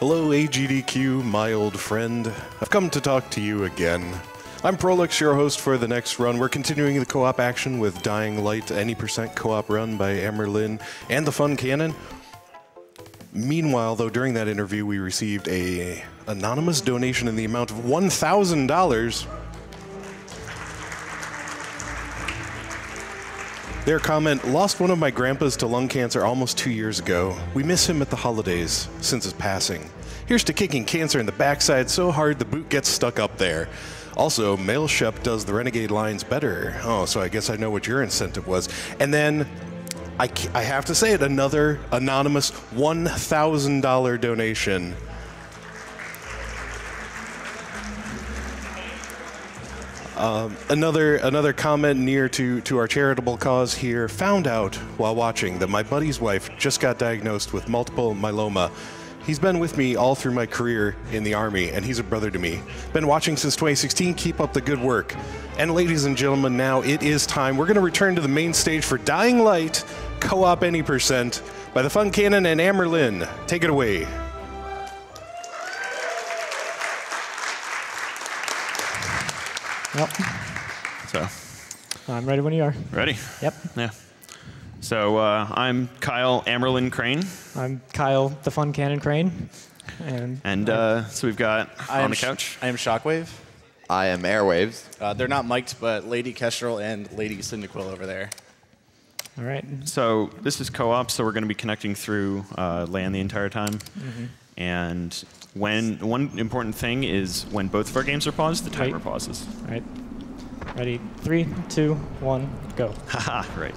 Hello, AGDQ, my old friend. I've come to talk to you again. I'm Prolix, your host for the next run. We're continuing the co-op action with Dying Light, any % co-op run by Amyrlinn and TheFuncannon. Meanwhile, though, during that interview, we received an anonymous donation in the amount of $1,000. Their comment, lost one of my grandpas to lung cancer almost 2 years ago. We miss him at the holidays since his passing. Here's to kicking cancer in the backside so hard the boot gets stuck up there. Also, Mail Shep does the Renegade lines better. Oh, so I guess I know what your incentive was. And then, I have to say it, another anonymous $1,000 donation. Another comment near to our charitable cause here. Found out while watching that my buddy's wife just got diagnosed with multiple myeloma. He's been with me all through my career in the Army, and he's a brother to me. Been watching since 2016. Keep up the good work. And ladies and gentlemen, now it is time. We're going to return to the main stage for Dying Light, Co-op Any Percent by TheFuncannon and Amyrlinn. Take it away. Yep. So, I'm ready when you are. ready? Yep. Yeah. So I'm Kyle Amyrlinn Crane. I'm Kyle, TheFuncannon Crane. And So we've got on the couch. I am Shockwave. I am Airwaves. They're not mic'd, but Lady Kestrel and Lady Cyndaquil over there. all right. So this is co-op, so we're going to be connecting through LAN the entire time. And one important thing is when both of our games are paused, the timer pauses. All right. Ready? 3, 2, 1, go. Haha, right.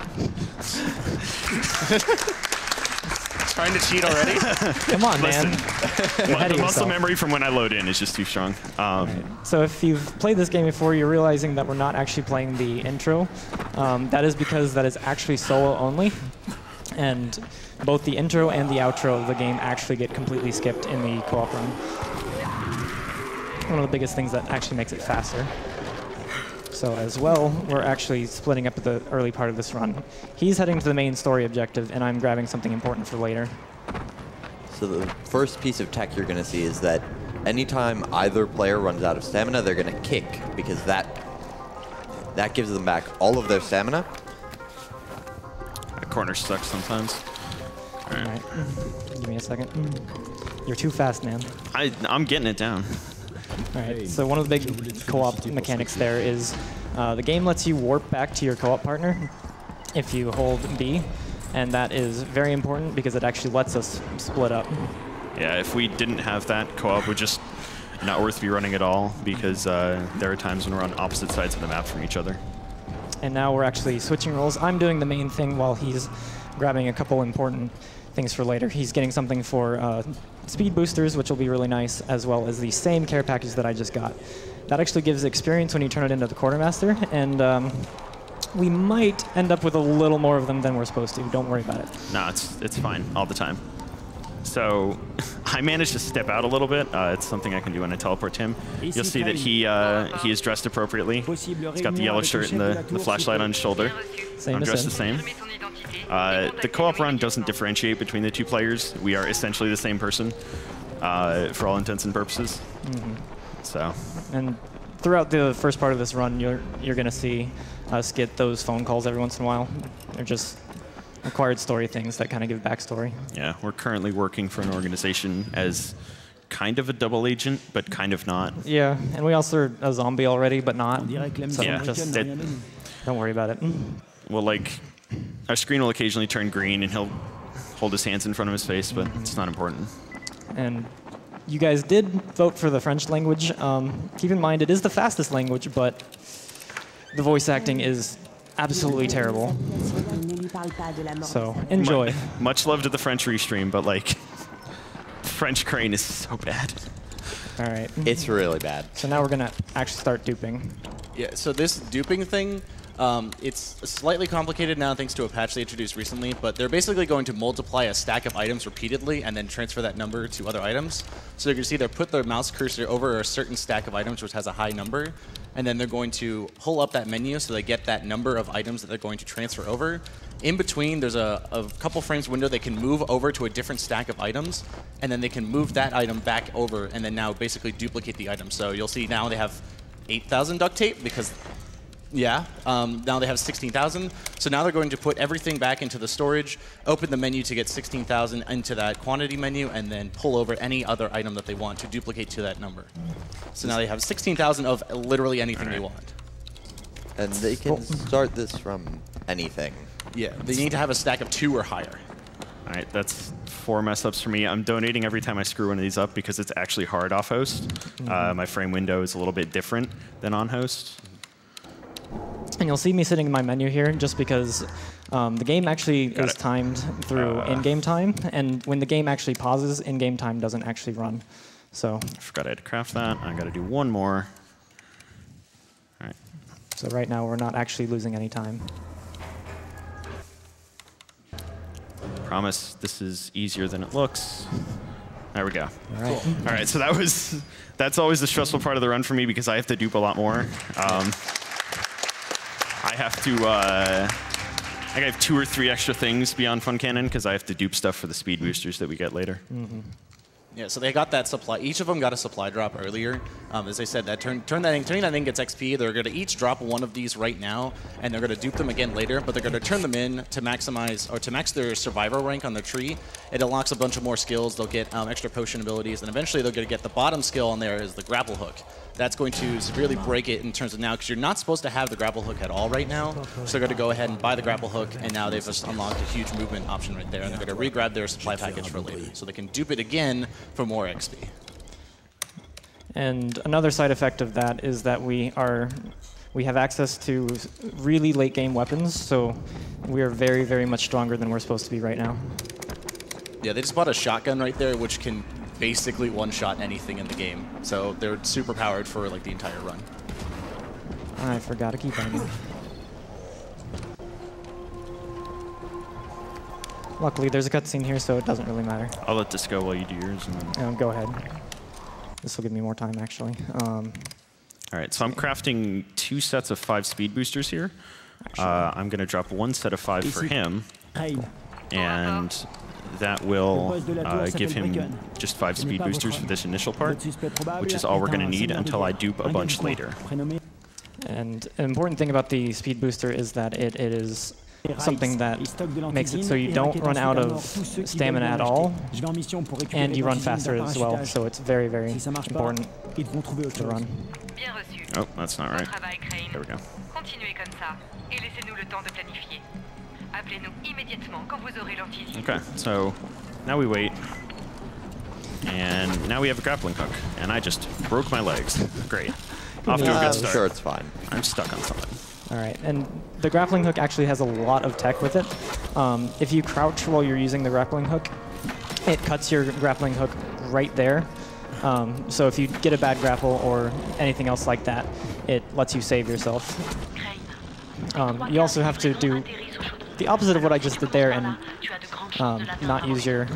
Trying to cheat already? Come on, man. The muscle memory from when I load in is just too strong. So if you've played this game before, you're realizing that we're not actually playing the intro. That is because that is actually solo only. And both the intro and the outro of the game actually get completely skipped in the co-op run. One of the biggest things that actually makes it faster. So as well, we're actually splitting up the early part of this run. He's heading to the main story objective, and I'm grabbing something important for later. So the first piece of tech you're going to see is that anytime either player runs out of stamina, they're going to kick, because that gives them back all of their stamina. That corner sucks sometimes. All right. Give me a second. You're too fast, man. I'm getting it down. All right, so one of the big co-op mechanics there is the game lets you warp back to your co-op partner if you hold B, and that is very important because it actually lets us split up. Yeah, if we didn't have that, co-op would just not worth be running at all, because there are times when we're on opposite sides of the map from each other. And now we're actually switching roles. I'm doing the main thing while he's grabbing a couple important things for later. He's getting something for speed boosters, which will be really nice, as well as the same care package that I just got. That actually gives experience when you turn it into the quartermaster, and we might end up with a little more of them than we're supposed to. Don't worry about it. No, it's fine all the time. So I managed to step out a little bit. It's something I can do when I teleport to him. You'll see that he is dressed appropriately. He's got the yellow shirt and the flashlight on his shoulder. I'm dressed the same. The co-op run doesn't differentiate between the two players. We are essentially the same person for all intents and purposes. So. And throughout the first part of this run, you're going to see us get those phone calls every once in a while. They're just required story things that kind of give backstory. Yeah, we're currently working for an organization as kind of a double agent, but kind of not. Yeah, and we also are a zombie already, but not. So yeah, just don't worry about it. Well, like, our screen will occasionally turn green, and he'll hold his hands in front of his face, but it's not important. And you guys did vote for the French language. Keep in mind, it is the fastest language, but the voice acting is absolutely terrible. So enjoy. Much love to the French restream, but like, French Crane is so bad. All right. It's really bad. So now we're gonna actually start duping. Yeah, so this duping thing, It's slightly complicated now thanks to a patch they introduced recently, but they're basically going to multiply a stack of items repeatedly and then transfer that number to other items. So you can see they'll put their mouse cursor over a certain stack of items which has a high number, and then they're going to pull up that menu so they get that number of items that they're going to transfer over. In between, there's a couple frames window they can move over to a different stack of items, and then they can move that item back over and then now basically duplicate the item. So you'll see now they have 8,000 duct tape because now they have 16,000. So now they're going to put everything back into the storage, open the menu to get 16,000 into that quantity menu, and then pull over any other item that they want to duplicate to that number. So now they have 16,000 of literally anything they want. And they can start this from anything. Yeah, they need to have a stack of 2 or higher. All right, that's 4 mess-ups for me. I'm donating every time I screw one of these up because it's actually hard off host. My frame window is a little bit different than on host. And you'll see me sitting in my menu here just because the game actually is timed through in-game time, and when the game actually pauses, in-game time doesn't actually run. So I forgot I had to craft that. I got to do one more. All right. So right now we're not actually losing any time. Promise this is easier than it looks. There we go. All right. Cool. All right, so that's always the stressful part of the run for me because I have to dupe a lot more. I have to, I have 2 or 3 extra things beyond FunCannon because I have to dupe stuff for the speed boosters that we get later. Yeah, so they got that supply. Each of them got a supply drop earlier. As I said, that turning that in gets XP. They're going to each drop one of these right now, and they're going to dupe them again later. But they're going to turn them in to maximize or to max their survival rank on their tree. It unlocks a bunch of more skills. They'll get extra potion abilities, and eventually they're going to get the bottom skill on there is the grapple hook. That's going to severely break it in terms of now, because you're not supposed to have the grapple hook at all right now. So they're going to go ahead and buy the grapple hook, and now they've just unlocked a huge movement option right there, and they're going to re-grab their supply package for later. So they can dupe it again for more XP. And another side effect of that is that we have access to really late game weapons, so we are very, very much stronger than we're supposed to be right now. Yeah, they just bought a shotgun right there, which can basically one-shot anything in the game. So they're super powered for like the entire run. I forgot to keep on. Luckily, there's a cutscene here, so it doesn't really matter. I'll let this go while you do yours. And then Go ahead. This will give me more time, actually. all right, so I'm crafting 2 sets of 5 speed boosters here. I'm going to drop 1 set of 5 for him, and that will give him just 5 speed boosters for this initial part, which is all we're going to need until I dupe a bunch later. And an important thing about the speed booster is that it is something that makes it so you don't run out of stamina at all, and you run faster as well, so it's very, very important to run. Oh, that's not right. There we go. Okay, so now we wait, and now we have a grappling hook, and I just broke my legs. Great. Off to a good start. I'm sure it's fine. I'm stuck on something. All right, and the grappling hook actually has a lot of tech with it. If you crouch while you're using the grappling hook, it cuts your grappling hook right there. So if you get a bad grapple or anything else like that, it lets you save yourself. You also have to do the opposite of what I just did there and not use your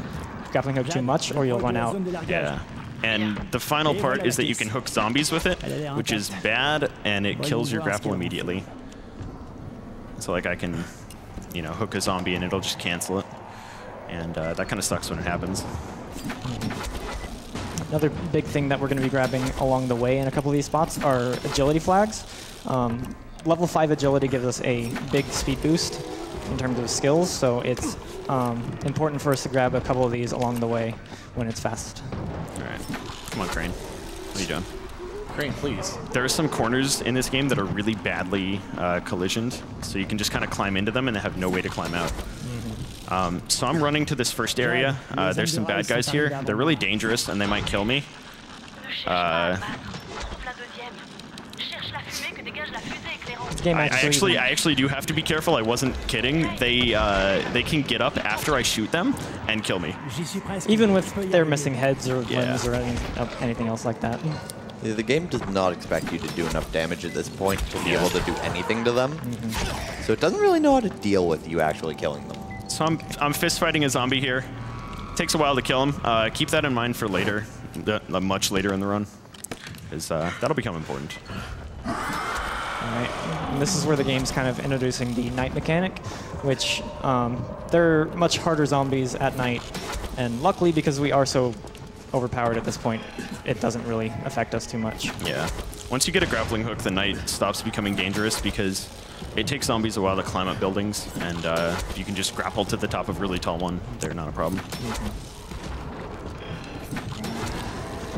grappling hook too much, or you'll run out. Yeah. And the final part is that you can hook zombies with it, which is bad, and it kills your grapple immediately. So like I can, you know, hook a zombie and it'll just cancel it. And that kind of sucks when it happens. Another big thing that we're going to be grabbing along the way in a couple of these spots are agility flags. Level 5 agility gives us a big speed boost in terms of skills, so it's important for us to grab a couple of these along the way when it's fast. All right. Come on, Crane. What are you doing? Crane, please. There are some corners in this game that are really badly collisioned, so you can just kind of climb into them and have no way to climb out. So I'm running to this first area. There's some bad guys here. They're really dangerous, and they might kill me. I actually do have to be careful. I wasn't kidding. They can get up after I shoot them and kill me. Even with their missing heads or limbs or anything else like that. The game does not expect you to do enough damage at this point to be able to do anything to them. So it doesn't really know how to deal with you actually killing them. So I'm fist fighting a zombie here. Takes a while to kill him. Keep that in mind for later, much later in the run, because that'll become important. All right, and this is where the game's kind of introducing the night mechanic, which they're much harder zombies at night, and luckily because we are so overpowered at this point, it doesn't really affect us too much. Yeah. Once you get a grappling hook, the night stops becoming dangerous because it takes zombies a while to climb up buildings, and if you can just grapple to the top of a really tall one, they're not a problem.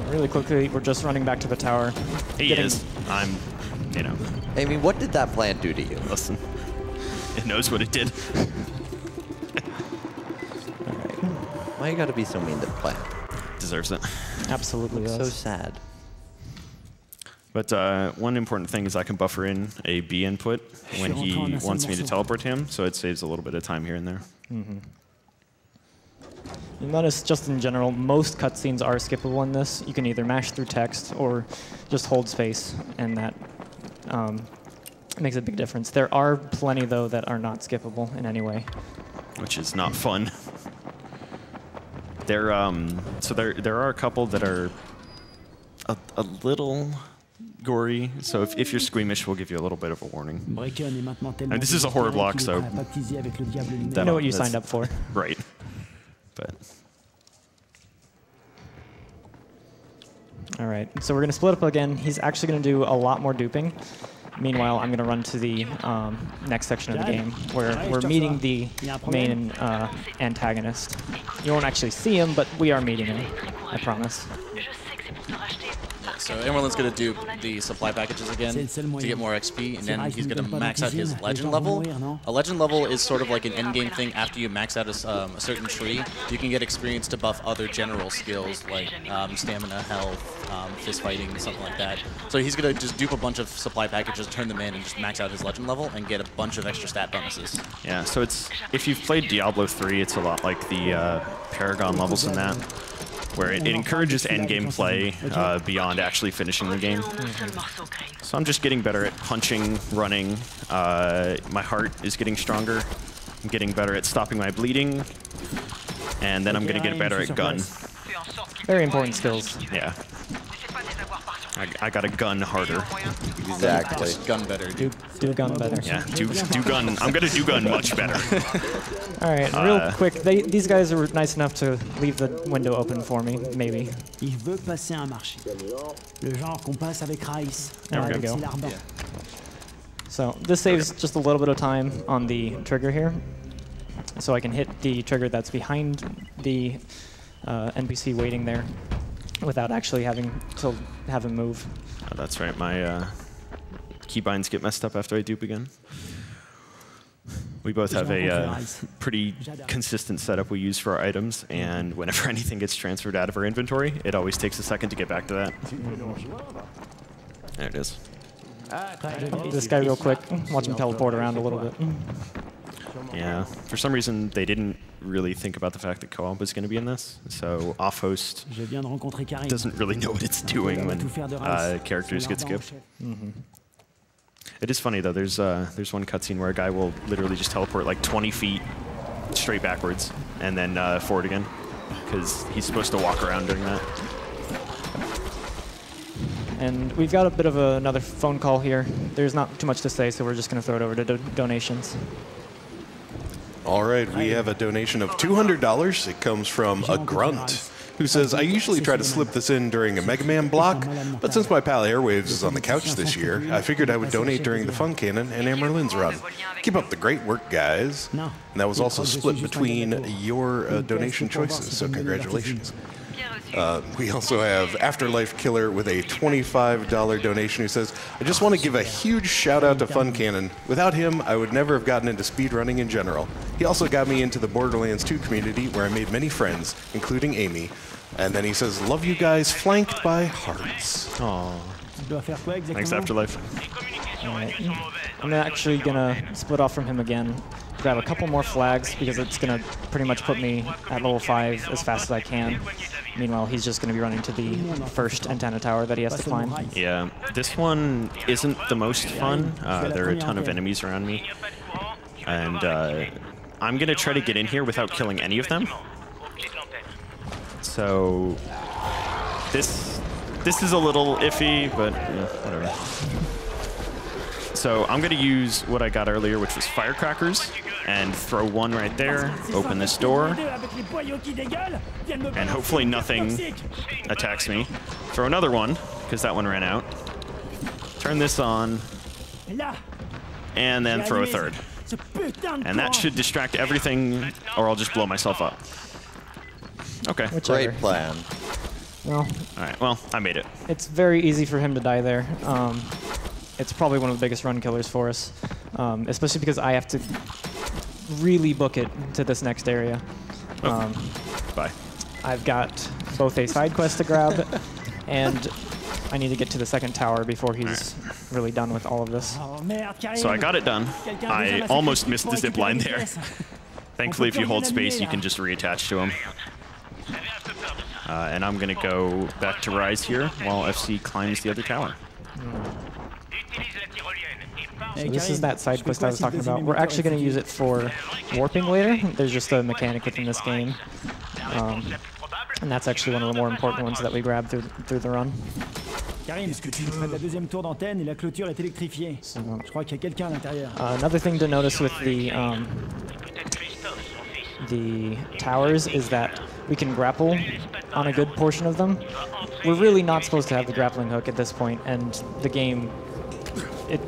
Really quickly, we're just running back to the tower. He is. I'm, you know. I mean, what did that plant do to you? Listen, it knows what it did. Why you gotta be so mean to the plant? Deserves it. Absolutely does. So sad. But one important thing is I can buffer in a B input when he wants me to teleport him, so it saves a little bit of time here and there. You'll notice, just in general, most cutscenes are skippable in this. You can either mash through text or just hold space, and that makes a big difference. There are plenty, though, that are not skippable in any way. Which is not fun. There are a couple that are a little gory, so if you're squeamish, we'll give you a little bit of a warning. And this is a horror block, so you know what you signed up for. Right. But all right, so we're going to split up again. He's actually going to do a lot more duping. Meanwhile, I'm going to run to the next section of the game where we're meeting the main antagonist. You won't actually see him, but we are meeting him, I promise. So Amyrlinn's going to dupe the supply packages again to get more XP, and then he's going to max out his legend level. A legend level is sort of like an endgame thing. After you max out a certain tree, you can get experience to buff other general skills like stamina, health, fist fighting, something like that. So he's going to just dupe a bunch of supply packages, turn them in, and just max out his legend level and get a bunch of extra stat bonuses. yeah, so it's if you've played Diablo 3, it's a lot like the Paragon levels in that, where it encourages endgame play beyond actually finishing the game. So I'm just getting better at punching, running. My heart is getting stronger. I'm getting better at stopping my bleeding. And then I'm going to get better at gun. Very important skills. Yeah. I got to gun harder. Exactly. Just gun better, dude. Do gun better. Yeah, do gun. I'm going to do gun much better. All right, real quick, these guys are nice enough to leave the window open for me, maybe. Il veut passer un marché. Le genre qu'on passe avec Raïs. There we go. Yeah. So this saves just a little bit of time on the trigger here. So I can hit the trigger that's behind the NPC waiting there without actually having to have him move. Oh, that's right, my keybinds get messed up after I dupe again. We both have a pretty consistent setup we use for our items, and whenever anything gets transferred out of our inventory, it always takes a second to get back to that. There it is. This guy real quick, watch him teleport around a little bit. Yeah, for some reason they didn't really think about the fact that co-op was going to be in this, so off-host doesn't really know what it's doing when characters get skipped. It is funny though, there's one cutscene where a guy will literally just teleport like 20 feet straight backwards and then forward again, because he's supposed to walk around during that. And we've got a bit of another phone call here. There's not too much to say, so we're just going to throw it over to donations. All right, we have a donation of $200. It comes from a grunt who says, I usually try to slip this in during a Mega Man block, but since my pal Airwaves is on the couch this year, I figured I would donate during the TheFuncannon and Amyrlinn's run. Keep up the great work, guys. And that was also split between your donation choices, so congratulations. We also have Afterlife Killer with a $25 donation who says, I just want to give a huge shout out to TheFuncannon. Without him, I would never have gotten into speedrunning in general. He also got me into the Borderlands 2 community where I made many friends, including Amy. And then he says, love you guys, flanked by hearts. Aww. Thanks, Afterlife. Right. I'm actually going to split off from him again. grab a couple more flags because it's going to pretty much put me at level 5 as fast as I can. Meanwhile, he's just going to be running to the first antenna tower that he has to climb. Yeah, this one isn't the most fun. There are a ton of enemies around me. And I'm going to try to get in here without killing any of them. So this is a little iffy, but yeah, whatever. So I'm going to use what I got earlier, which was firecrackers, and throw one right there, open this door, and hopefully nothing attacks me. Throw another one, because that one ran out. Turn this on, and then throw a third. And that should distract everything, or I'll just blow myself up. Okay. Whichever. Great plan. Well, All right, well, I made it. it's very easy for him to die there. It's probably one of the biggest run killers for us, especially because I have to really book it to this next area. Bye. I've got both a side quest to grab, and I need to get to the second tower before he's really done with all of this. So I got it done. I almost missed the zip line there. Thankfully, if you hold space, you can just reattach to him. And I'm going to go back to Rise here while FC climbs the other tower. So this is that side quest I was talking about. We're actually going to use it for warping later. There's just a mechanic within this game. And that's actually one of the more important ones that we grab through the run. Another thing to notice with the towers is that we can grapple on a good portion of them. We're really not supposed to have the grappling hook at this point, and the game,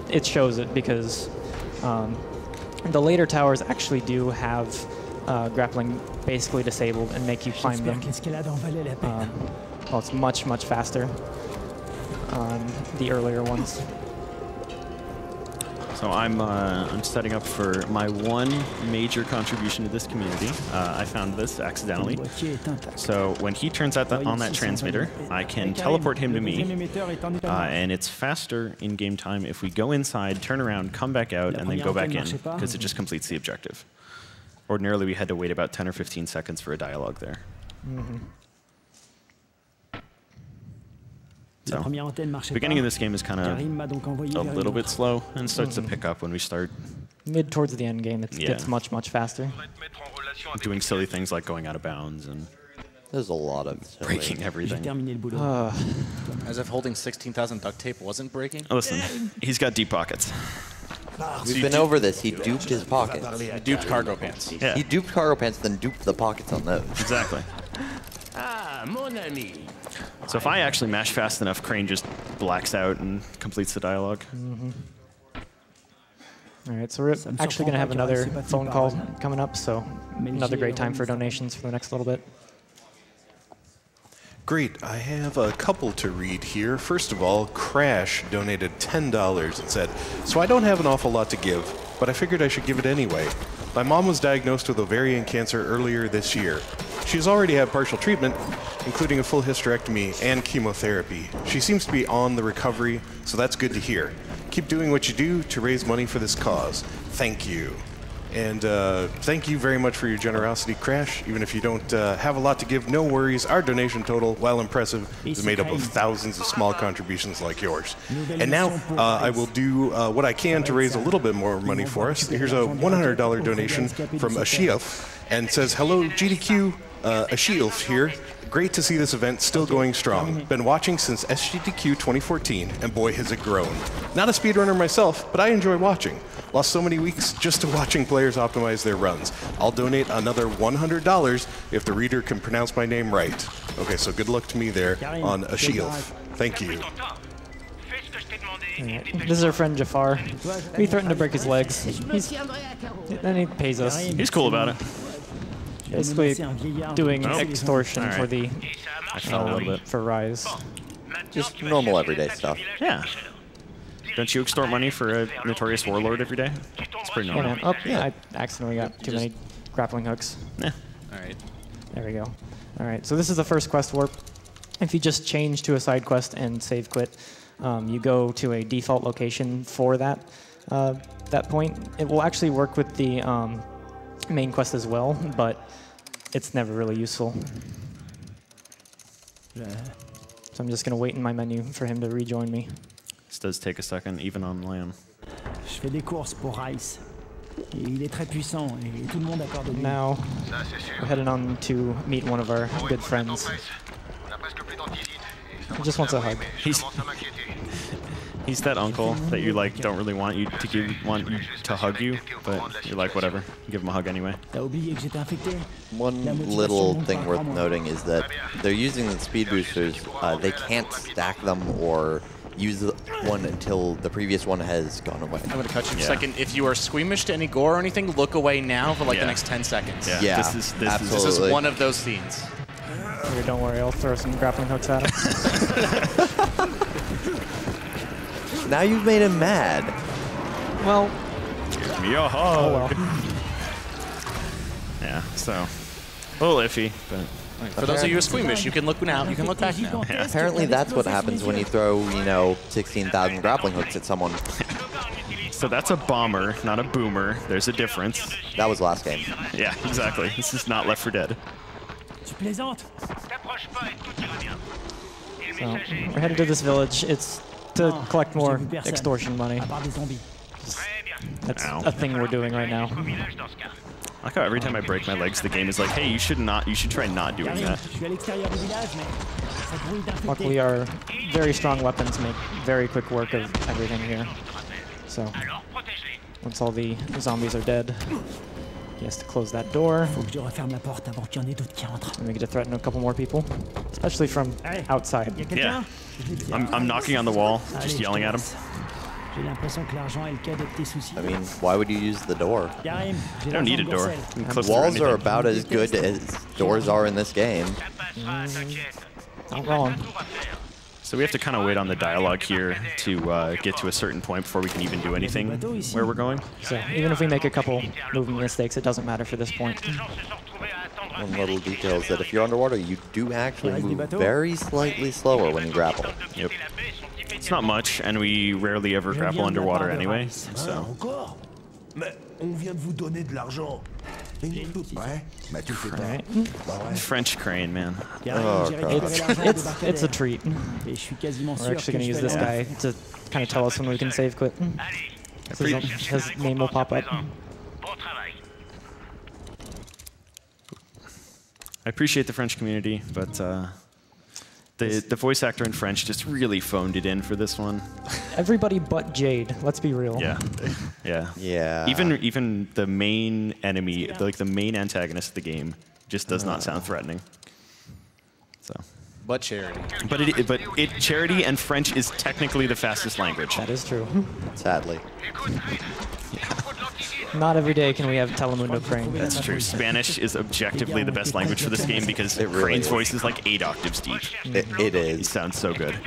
it shows it because the later towers actually do have grappling basically disabled and make you climb them. Well, it's much, much faster on the earlier ones. So I'm setting up for my one major contribution to this community. I found this accidentally. So when he turns out on that transmitter, I can teleport him to me, and it's faster in game time if we go inside, turn around, come back out, and then go back in, because it just completes the objective. Ordinarily, we had to wait about 10 or 15 seconds for a dialogue there. So, the beginning of this game is kind of a little bit slow and starts to pick up when we start Mid towards the end game, it gets much, much faster. Doing silly things like going out of bounds and There's a lot of breaking everything. As if holding 16,000 duct tape wasn't breaking. Oh, listen, he's got deep pockets. We've been over this. He duped his pockets. He duped cargo pants. Yeah, He duped cargo pants, then duped the pockets on those. exactly. So if I actually mash fast enough, Crane just blacks out and completes the dialogue. All right, so we're actually going to have another phone call coming up, so another great time for donations for the next little bit. Great, I have a couple to read here. First of all, Crash donated $10 and said, "So I don't have an awful lot to give, but I figured I should give it anyway. My mom was diagnosed with ovarian cancer earlier this year. She has already had partial treatment, including a full hysterectomy and chemotherapy. She seems to be on the recovery, so that's good to hear. Keep doing what you do to raise money for this cause. Thank you." And thank you very much for your generosity, Crash. Even if you don't have a lot to give, no worries. Our donation total, while impressive, is made up of thousands of small contributions like yours. And now I will do what I can to raise a little bit more money for us. Here's a $100 donation from Ashilf, and says, "Hello, GDQ, Ashilf here. Great to see this event still going strong. Been watching since SGDQ 2014, and boy has it grown. Not a speedrunner myself, but I enjoy watching. Lost so many weeks just to watching players optimize their runs. I'll donate another $100 if the reader can pronounce my name right." Okay, so good luck to me there on Ashilf. Thank you. Right. This is our friend Jafar. We threatened to break his legs. Then he pays us. He's cool about it. Basically doing extortion for the I fell a little bit. for Rise. Just normal everyday stuff. Yeah. Don't you extort money for a notorious warlord every day? It's pretty Yeah, normal. man. Oh, I accidentally got too many grappling hooks. Yeah. All right. There we go. All right, so this is the first quest warp. If you just change to a side quest and save quit, you go to a default location for that. that point. It will actually work with the main quest as well, but it's never really useful. So I'm just going to wait in my menu for him to rejoin me. This does take a second, even on LAN. Je fais des courses pour Rice. Il est très puissant et tout le monde a peur de lui. Now, we're heading on to meet one of our good friends. He just wants a hug. He's that uncle that you like don't really want you to hug you, but you're like whatever, give him a hug anyway. T'as oublié que j'étais infecté? One little thing worth noting is that they're using the speed boosters. They can't stack them or use one until the previous one has gone away. I'm going to cut you for a second. If you are squeamish to any gore or anything, look away now for like the next 10 seconds. Yeah, This is one of those scenes. Here, don't worry, I'll throw some grappling hooks at him. Now you've made him mad. Well, Give me a hug. oh well. Yeah, so a little iffy, but For those of you who are squeamish, you can look now. You can look back now. Apparently that's what happens when you throw, 16,000 grappling hooks at someone. so that's a bomber, not a boomer. There's a difference. That was last game. Yeah, exactly. This is not Left 4 Dead. Tu plaisantes? So, we're headed to this village. It's to collect more extortion money. À part des zombies. That's a thing we're doing right now. I like how every time I break my legs, the game is like, hey, you should try not doing that. Je suis à l'extérieur du village, mais ça grouille d'infectés. Luckily, our very strong weapons make very quick work of everything here. So, once all the zombies are dead, he has to close that door. Faut que je referme la porte avant qu'il y en ait d'autres qui entrent. And we get to threaten a couple more people, especially from outside. Y a quelqu'un? Yeah. I'm knocking on the wall, just yelling at him. J'ai l'impression que l'argent est le cas de tes soucis. I mean, why would you use the door? Karim, j'ai You don't need a door. Gorsel. You can clip through Walls are anything. about as good as doors are in this game. Not wrong. So we have to kind of wait on the dialogue here to get to a certain point before we can even do anything where we're going. So even if we make a couple movement mistakes, it doesn't matter for this point. One little detail is that if you're underwater, you do actually move very slightly slower when you grapple. Yep. It's not much, and we rarely ever grapple underwater anyway, so. Encore? Mais on vient de vous donner de l'argent. Et nous toutes, ouais? Mais tu fais pas. Right. Bah ouais. French crane, man. Oh, J'ai récupéré l'argent des It's a barcadères. treat. Et je suis quasiment We're sûr actually que going to je use fais this la- guy to kind of tell us when we can save quit. His name will pop up. I appreciate the French community, but the voice actor in French just really phoned it in for this one. Everybody but Jade. Let's be real. Yeah, yeah. Yeah. Even the main enemy, like the main antagonist of the game, just does not sound threatening. So. But charity. But charity and French is technically the fastest language. That is true. Sadly. Not every day can we have Telemundo Crane. That's true. Spanish is objectively the best language for this game because It really Crane's is. voice is like 8 octaves deep. It He is. sounds so good.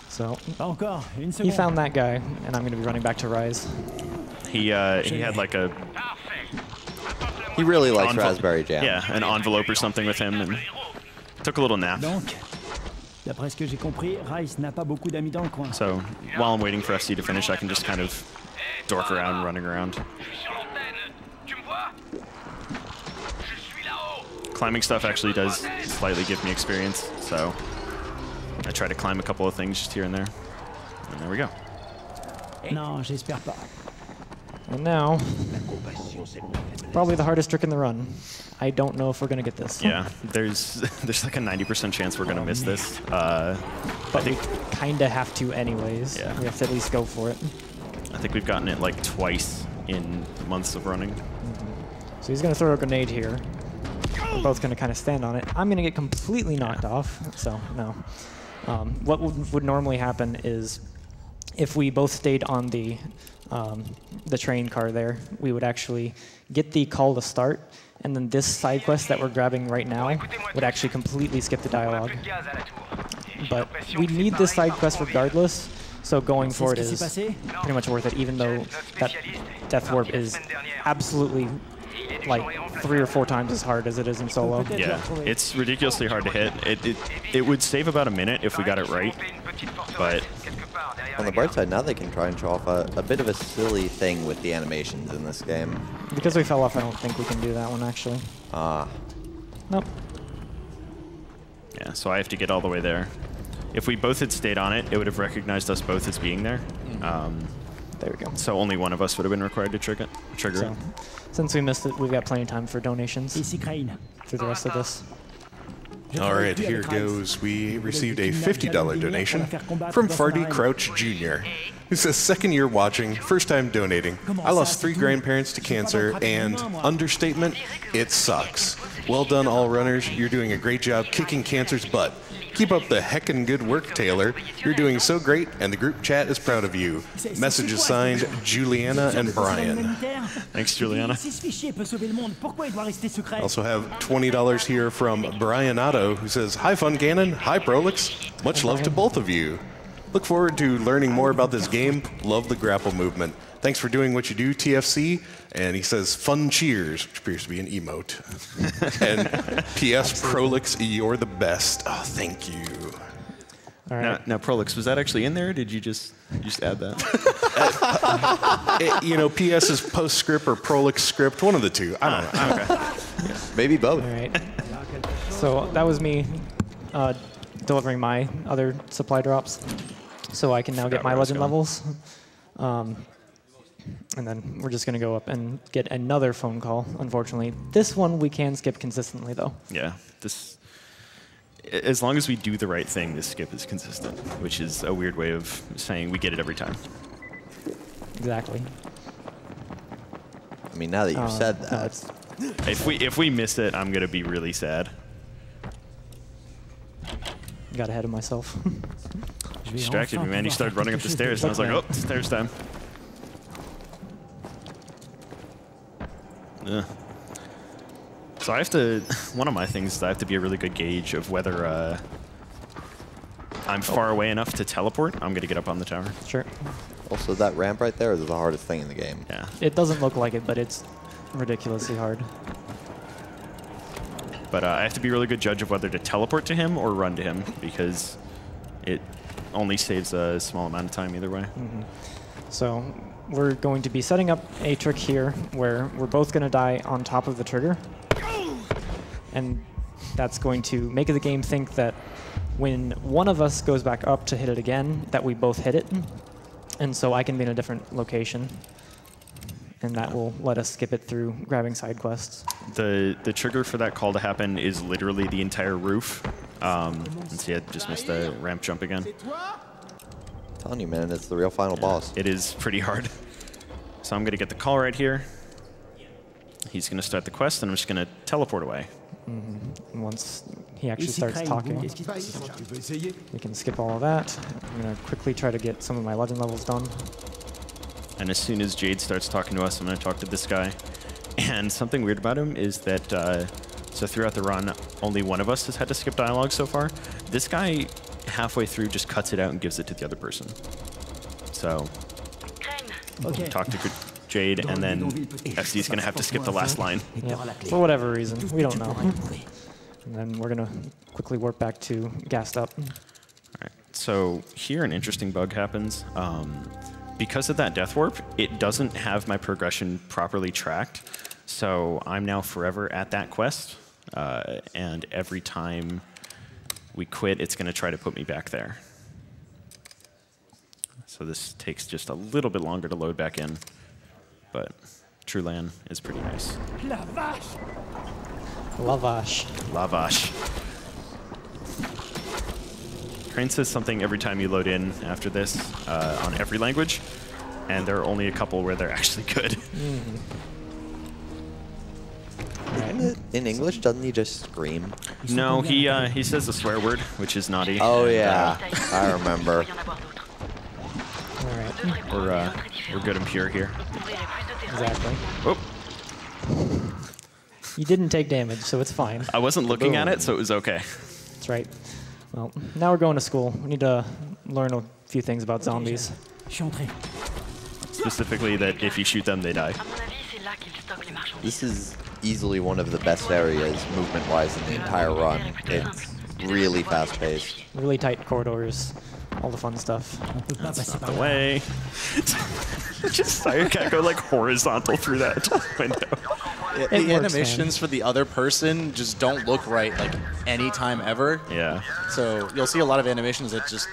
So Pas encore, une he seconde. found that guy, and I'm going to be running back to Rise. He had like a He really likes envel- raspberry jam. Yeah, an envelope or something with him and took a little nap. Donc, d'après ce que j'ai compris, Rice n'a pas beaucoup d'amis dans le coin. So while I'm waiting for FC to finish, I can just kind of dork around, running around. Climbing stuff actually does slightly give me experience, so I try to climb a couple of things just here and there. And there we go. Non, j'espère pas. And now, probably the hardest trick in the run. I don't know if we're going to get this. Yeah, there's like a 90% chance we're gonna miss this. But we kind of have to anyways. Yeah. We have to at least go for it. I think we've gotten it like twice in months of running. So he's going to throw a grenade here. We're both going to kind of stand on it. I'm going to get completely knocked off, so no. What would normally happen is if we both stayed on the train car there, we would actually get the call to start, and then this side quest that we're grabbing right now would actually completely skip the dialogue. But we need this side quest regardless, so going for it is pretty much worth it, even though that Death Warp is absolutely like 3 or 4 times as hard as it is in solo. Yeah, it's ridiculously hard to hit. It would save about a minute if we got it right, but On the bright side, now they can try and show off a bit of a silly thing with the animations in this game. Because we fell off, I don't think we can do that one, actually. Ah. Nope. Yeah, so I have to get all the way there. If we both had stayed on it, it would have recognized us both as being there. There we go. So only one of us would have been required to trigger it. Since we missed it, we've got plenty of time for donations Ici Crane. through the rest of this. All right, here goes. We received a $50 donation from Fardy Crouch Jr., who says, second year watching, first time donating. I lost 3 grandparents to cancer, and understatement, it sucks. Well done, all runners. You're doing a great job kicking cancer's butt. Keep up the heckin' good work, Taylor. You're doing so great, and the group chat is proud of you. Messages signed, Juliana and Brian. Thanks, Juliana. Also have $20 here from Brian Otto, who says, hi, Funcannon. Hi, Prolix. Much love to both of you. Look forward to learning more about this game. Love the grapple movement. Thanks for doing what you do, TFC. And he says, fun cheers, which appears to be an emote. And P.S. Prolix, you're the best. Oh, thank you. All right. Now, Prolix, was that actually in there, or did you just add that? P.S. is postscript or Prolix script, one of the two. I don't know. Okay. Maybe both. All right. So that was me delivering my other supply drops. So I can now get my legend levels. And then we're just going to go up and get another phone call, unfortunately. This one we can skip consistently, though. Yeah. As long as we do the right thing, this skip is consistent, which is a weird way of saying we get it every time. Exactly. I mean, now that you've said that. No, if we miss it, I'm going to be really sad. got ahead of myself. Distracted me, man. You started running up the stairs, and I was like, oh, stairs time. Ugh. So I have to, one of my things is I have to be a really good gauge of whether I'm far away enough to teleport. I'm going to get up on the tower. Sure. Also, that ramp right there is the hardest thing in the game. Yeah. It doesn't look like it, but it's ridiculously hard. But I have to be a really good judge of whether to teleport to him or run to him, because it only saves a small amount of time either way. Mm-hmm. So we're going to be setting up a trick here where we're both going to die on top of the trigger. And that's going to make the game think that when one of us goes back up to hit it again, that we both hit it. And so I can be in a different location. And that will let us skip it through grabbing side quests. The trigger for that call to happen is literally the entire roof. And see, I just missed the ramp jump again. I'm telling you, man, it's the real final boss. It is pretty hard. So I'm going to get the call right here. He's going to start the quest, and I'm just going to teleport away. Mm-hmm. And once he actually starts talking, we can skip all of that. I'm going to quickly try to get some of my legend levels done. And as soon as Jade starts talking to us, I'm going to talk to this guy. And something weird about him is that, so throughout the run, only one of us has had to skip dialogue so far. This guy, halfway through, just cuts it out and gives it to the other person. So, talk to Jade, and then FC's going to have to skip the last line. Yeah, for whatever reason. We don't know. And then we're going to quickly warp back to gassed up. All right. So here an interesting bug happens. Because of that death warp, it doesn't have my progression properly tracked. So I'm now forever at that quest. And every time we quit, it's going to try to put me back there. So this takes just a little bit longer to load back in. But True Land is pretty nice. Lavash. Lavash. Crane says something every time you load in after this on every language, and there are only a couple where they're actually good. In English, doesn't he just scream? No, he says a swear word, which is naughty. Oh yeah, I remember. All right. We're good and pure here. Exactly. Oh. You didn't take damage, so it's fine. I wasn't looking at it, so it was okay. That's right. Well, now we're going to school. We need to learn a few things about zombies. Specifically that if you shoot them, they die. This is easily one of the best areas, movement-wise, in the entire run. It's really fast-paced. Really tight corridors. all the fun stuff. That's not the way. Just saw your cat go like horizontal through that window. Yeah, the animations for the other person just don't look right like any time ever. Yeah. So you'll see a lot of animations that just...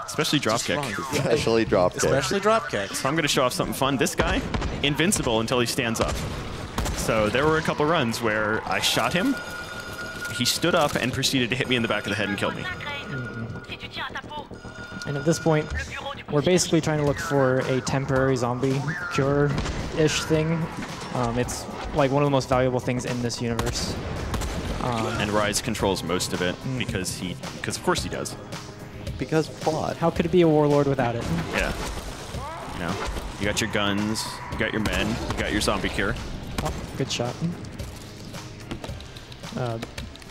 Especially dropkick. Especially dropkick. Especially dropkick. So I'm going to show off something fun. This guy, invincible until he stands up. So there were a couple runs where I shot him, he stood up and proceeded to hit me in the back of the head and kill me. And at this point, we're basically trying to look for a temporary zombie cure-ish thing. It's like one of the most valuable things in this universe. And Rise controls most of it because of course he does. Because plot. How could it be a warlord without it? Yeah. You know, you got your guns, you got your men, you got your zombie cure. Oh, good shot.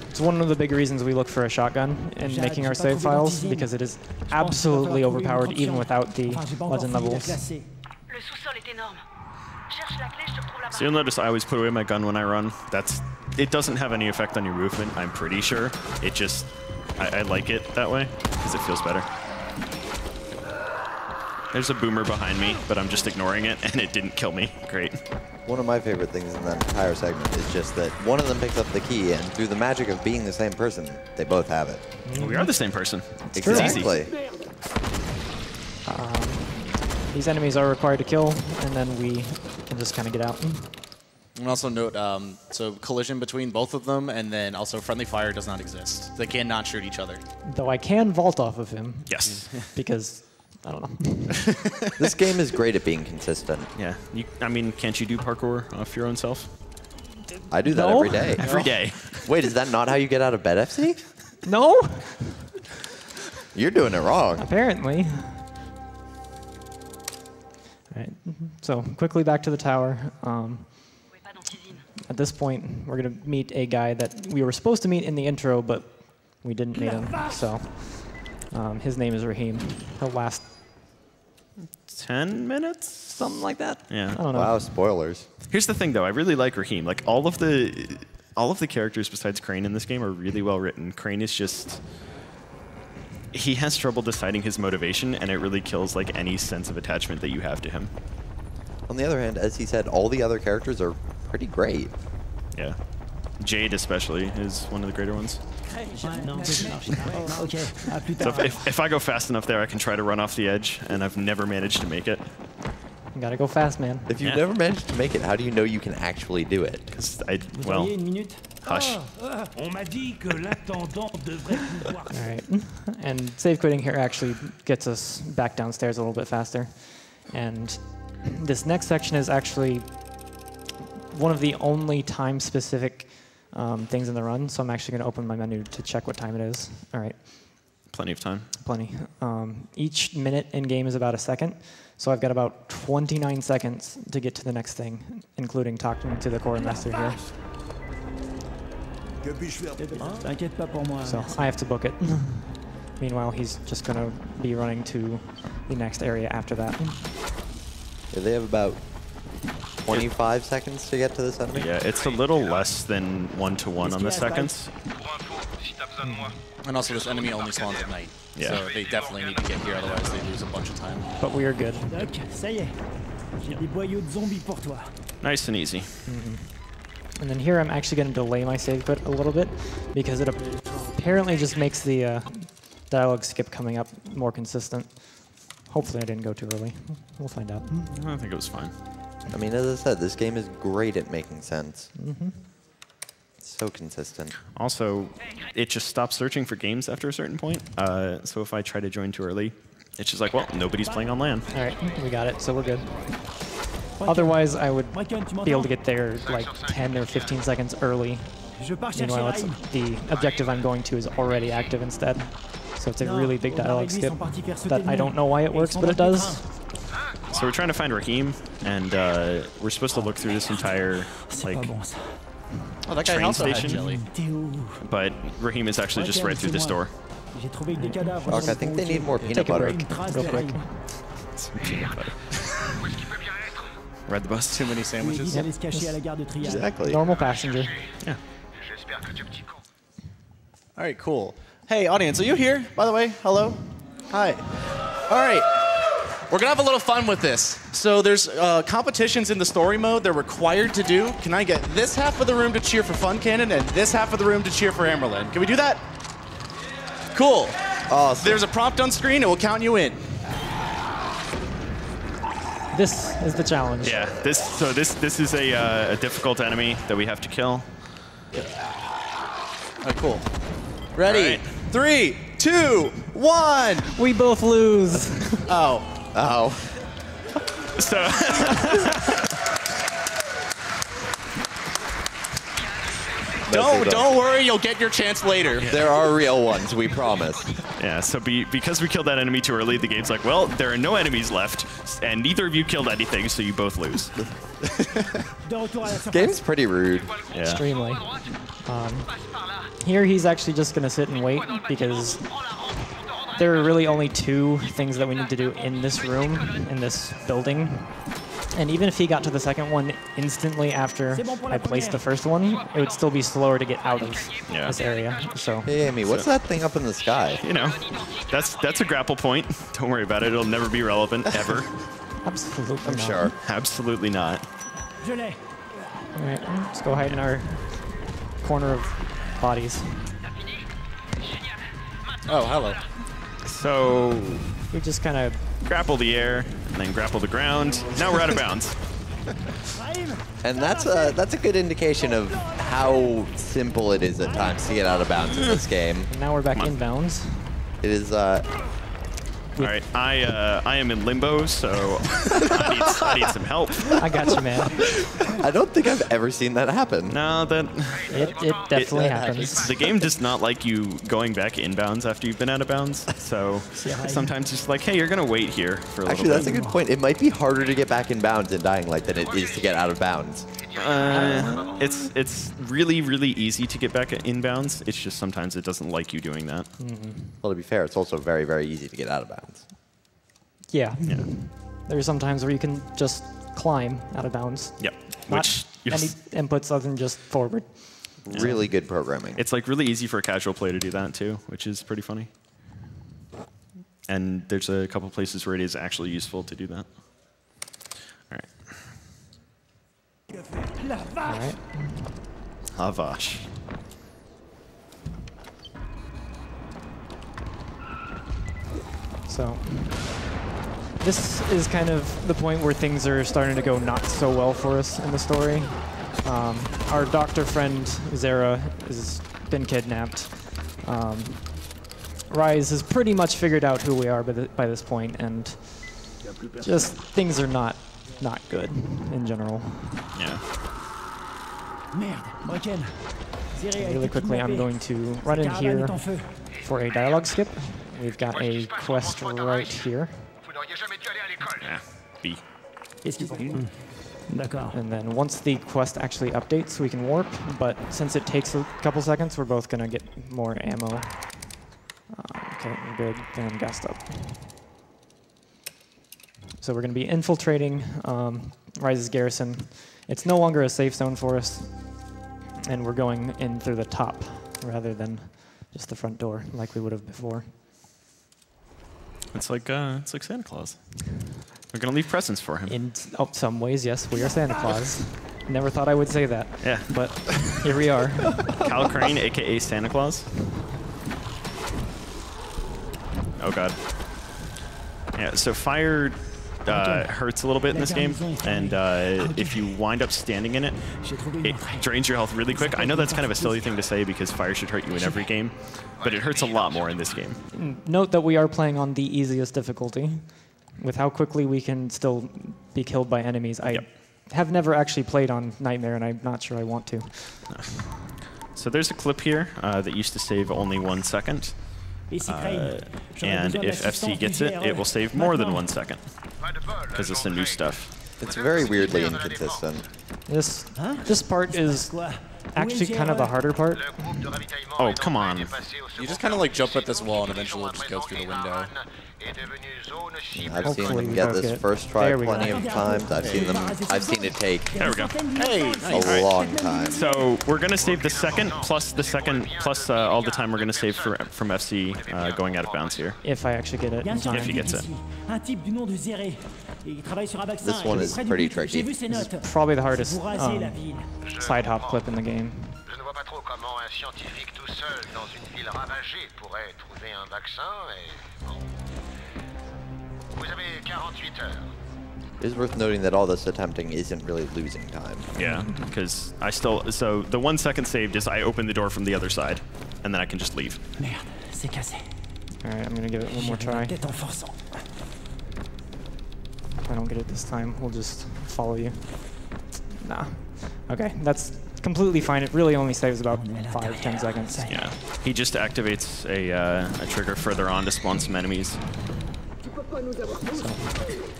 It's one of the big reasons we look for a shotgun in making our save files, because it is absolutely overpowered even without the legend levels. So you'll notice I always put away my gun when I run. It doesn't have any effect on your movement, I'm pretty sure. It just, I like it that way, because it feels better. There's a boomer behind me, but I'm just ignoring it, and it didn't kill me. Great. One of my favorite things in that entire segment is just that one of them picks up the key, and through the magic of being the same person, they both have it. We are the same person. Exactly. These enemies are required to kill, and then we can just kind of get out. And also note, so collision between both of them, and then also friendly fire does not exist. They cannot shoot each other. Though I can vault off of him. Yes. Because, I don't know. This game is great at being consistent. Yeah. I mean, can't you do parkour off your own self? I do that every day. Every day. Wait, is that not how you get out of bed, FC? No? You're doing it wrong. Apparently. All right. So quickly back to the tower. At this point, we're going to meet a guy that we were supposed to meet in the intro, but we didn't meet him. So his name is Raheem. He'll last 10 minutes? something like that. Yeah. I don't know. Wow, spoilers. Here's the thing, though. I really like Raheem. Like, all of the characters besides Crane in this game are really well written. Crane is just... He has trouble deciding his motivation, and it really kills like any sense of attachment that you have to him. On the other hand, as he said, all the other characters are pretty great. Yeah. Jade especially is one of the greater ones. So if I go fast enough there, I can try to run off the edge, and I've never managed to make it. You gotta go fast, man. If you've never managed to make it, how do you know you can actually do it? Well, hush. Alright. And save quitting here actually gets us back downstairs a little bit faster. And this next section is actually one of the only time-specific things in the run, so I'm actually going to open my menu to check what time it is. All right. Plenty of time. Plenty. Each minute in-game is about a second, so I've got about 29 seconds to get to the next thing, including talking to the core master here. So I have to book it. Meanwhile, he's just going to be running to the next area after that. Yeah, they have about 25 seconds to get to this enemy? Yeah, it's a little less than 1-to-1 on the seconds. And also, this enemy only spawns at night. Yeah. So they definitely need to get here, otherwise they lose a bunch of time. But we are good. Nice and easy. And then here I'm actually going to delay my save quit a little bit, because it apparently just makes the dialogue skip coming up more consistent. Hopefully I didn't go too early. We'll find out. I think it was fine. I mean, as I said, this game is great at making sense. So consistent. Also, it just stops searching for games after a certain point. So if I try to join too early, it's just like, well, nobody's playing on LAN. All right, we got it, so we're good. Otherwise, I would be able to get there like 10 or 15 seconds early. Meanwhile, the objective I'm going to is already active instead. So it's a really big dialogue skip that I don't know why it works, but it does. So we're trying to find Raheem, and we're supposed to look through this entire like train station. But Raheem is actually just right through this door. Doc, I think they need more peanut butter. Real quick. Some peanut butter. Ride the bus. Too many sandwiches. Exactly. Normal passenger. Yeah. All right, cool. Hey, audience, are you here, by the way? Hello? Hi. All right. We're going to have a little fun with this. So there's competitions in the story mode they're required to do. Can I get this half of the room to cheer for TheFuncannon and this half of the room to cheer for Amyrlinn? Can we do that? Cool. Awesome. There's a prompt on screen. It will count you in. This is the challenge. Yeah, this is a difficult enemy that we have to kill. Cool. Ready? Right. 3, 2, 1. We both lose. Oh. Oh. So don't worry, you'll get your chance later. There are real ones, we promise. yeah, so because we killed that enemy too early, the game's like, well, there are no enemies left, and neither of you killed anything, so you both lose. Game's pretty rude. Yeah. Extremely. Here he's actually just going to sit and wait because there are really only 2 things that we need to do in this room, in this building. And even if he got to the second one instantly after I placed the first one, it would still be slower to get out of this area. So Hey, Amy, what's that thing up in the sky? You know, that's a grapple point. Don't worry about it. It'll never be relevant, ever. absolutely I'm not. sure. Absolutely not. All right, let's go hide in our corner of bodies. Oh, hello. So We just kind of grapple the air, and then grapple the ground. Now we're out of bounds. And that's a good indication of how simple it is at times to get out of bounds in this game. now we're back in bounds. It is All right, I am in limbo, so I need some help. I got you, man. I don't think I've ever seen that happen. No, It definitely happens. the game does not like you going back inbounds after you've been out of bounds. So sometimes it's like, hey, you're gonna wait here for a little Actually, bit. that's a good point. It might be harder to get back in bounds in Dying Light than it is to get out of bounds. It's really, really easy to get back inbounds. It's just sometimes it doesn't like you doing that. Well, to be fair, it's also very, very easy to get out of bounds. Yeah. Yeah. There are some times where you can just climb out of bounds. Yep. Not Which any inputs other than just forward. Really good programming. it's like really easy for a casual player to do that too, which is pretty funny. And there's a couple places where it is actually useful to do that. All right. All right. Havash. So this is kind of the point where things are starting to go not so well for us in the story. Our doctor friend, Zara, has been kidnapped. Rise has pretty much figured out who we are by this point, and just things are not good in general. Yeah. Really quickly, I'm going to run in here for a dialogue skip. We've got a quest right here. Yeah. B. And then once the quest actually updates, we can warp. But since it takes a couple seconds, we're both going to get more ammo. Okay, we're good. And gassed up. So we're going to be infiltrating Rise's garrison. It's no longer a safe zone for us. And we're going in through the top rather than just the front door like we would have before. It's like Santa Claus. We're gonna leave presents for him. In some ways, yes, we are Santa Claus. Never thought I would say that. Yeah. But here we are. Kyle Crane, aka Santa Claus. Oh god. Yeah. So fire hurts a little bit in this game, and if you wind up standing in it, it drains your health really quick. I know that's kind of a silly thing to say because fire should hurt you in every game, but it hurts a lot more in this game. Note that we are playing on the easiest difficulty. With how quickly we can still be killed by enemies, I have never actually played on Nightmare, and I'm not sure I want to. So there's a clip here that used to save only 1 second. And if FC gets it, it will save more than 1 second. Because it's the new stuff. It's very weirdly inconsistent. This part is actually kind of the harder part. Oh, come on. You just kind of like jump at this wall and eventually it'll just go through the window. I've seen Hopefully them we get both this get- first try there we plenty go. of times. I've seen it take There we go. Hey, a long time. So we're going to save the second plus all the time we're going to save from FC going out of bounds here. If I actually get it in time. If he gets it. Un type du nom de Zéré. Il travaille sur un vaccin. This one Il est is près du pretty but. tricky. J'ai vu ses notes. Probably the hardest Raser la ville. side hop clip in the game. Je ne vois pas trop comment un scientifique tout seul dans une ville ravagée pourrait trouver un vaccin et bon. Vous avez 48 heures. It is worth noting that all this attempting isn't really losing time. Yeah, because so the 1 second saved is I open the door from the other side, and then I can just leave. Merde, c'est cassé. Alright, I'm gonna give it one more try. Tête en forçant. If I don't get it this time, we'll just follow you. Nah. Okay, that's completely fine. It really only saves about 5-10 seconds. Yeah, he just activates a trigger further on to spawn some enemies.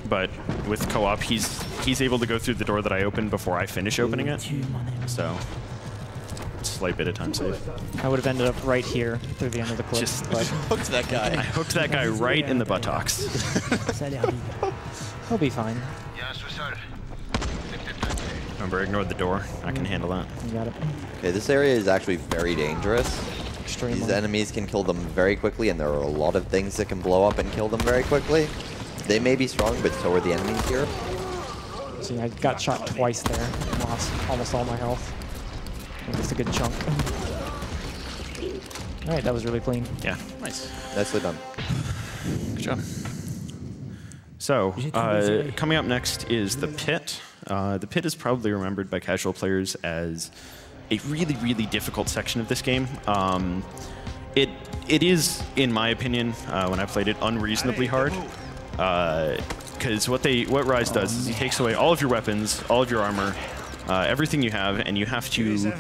But with co-op, he's able to go through the door that I opened before I finish opening it. So, slight bit of time save. I would have ended up right here through the end of the clip. Just but hooked that I guy. hooked that guy right in the buttocks. Ça a l'air vide. he'll be fine. Il y a un sous-sol. C'est peut-être inquiet. Remember, ignored the door. I can handle that. You got it. Okay, this area is actually very dangerous. Extremely. These enemies can kill them very quickly, and there are a lot of things that can blow up and kill them very quickly. They may be strong, but so are the enemies here. See, I got shot twice there. Lost almost all my health. That's a good chunk. Alright, that was really clean. Yeah, Nice. Nicely done. good job. So, coming up next is the pit. The pit is probably remembered by casual players as a really, really difficult section of this game. It is, in my opinion, when I played it, unreasonably hard. Because what Rise does is he takes away all of your weapons, all of your armor, everything you have, and you have to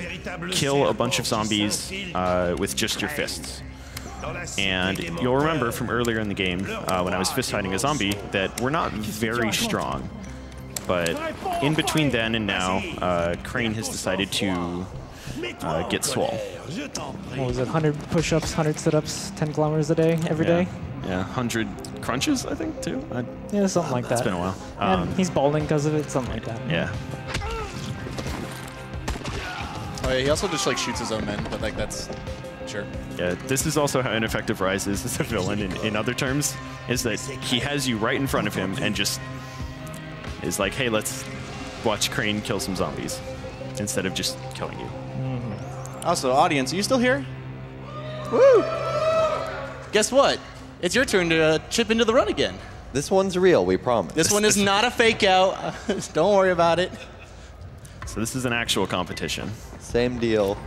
kill a bunch of zombies with just your fists. And you'll remember from earlier in the game, when I was fist fighting a zombie, that we're not very strong. But in between then and now, Crane has decided to get swole. What was it? 100 push-ups, 100 sit-ups, 10 kilometers a day, every day? Yeah, 100 crunches, I think, too. Yeah, something like that. It's been a while. And he's balding because of it, something like that. Yeah. Oh yeah, he also just like shoots his own men, but like that's sure. Yeah, this is also how ineffective Rise is as a villain in other terms, is that he has you right in front of him and just is like, hey, let's watch Crane kill some zombies instead of just killing you. Also, audience, are you still here? Woo! Guess what? It's your turn to chip into the run again. This one's real, we promise. This one is not a fake out. Don't worry about it. So this is an actual competition. Same deal.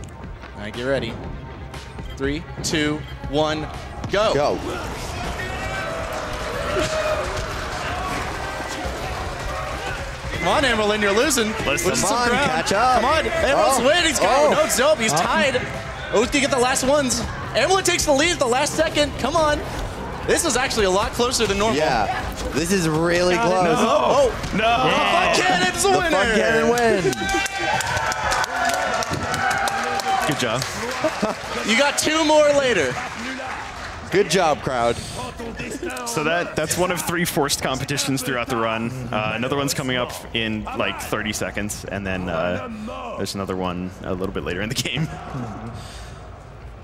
All right, get ready. 3, 2, 1, go. Go. Come on, Amyrlinn, you're losing. Listen. Losing Come some on, ground. catch up. Come on, Amyrlinn's Oh. winning. He's got Oh. no dope. He's tied. Who's gonna get the last ones? Amyrlinn takes the lead at the last second. Come on. This is actually a lot closer than normal. Yeah, this is really close. Oh, No! Funcannon's the The winner. Funcannon wins. Good job. You got 2 more later. Good job, crowd. So that's one of 3 forced competitions throughout the run. Another one's coming up in like 30 seconds, and then there's another one a little bit later in the game.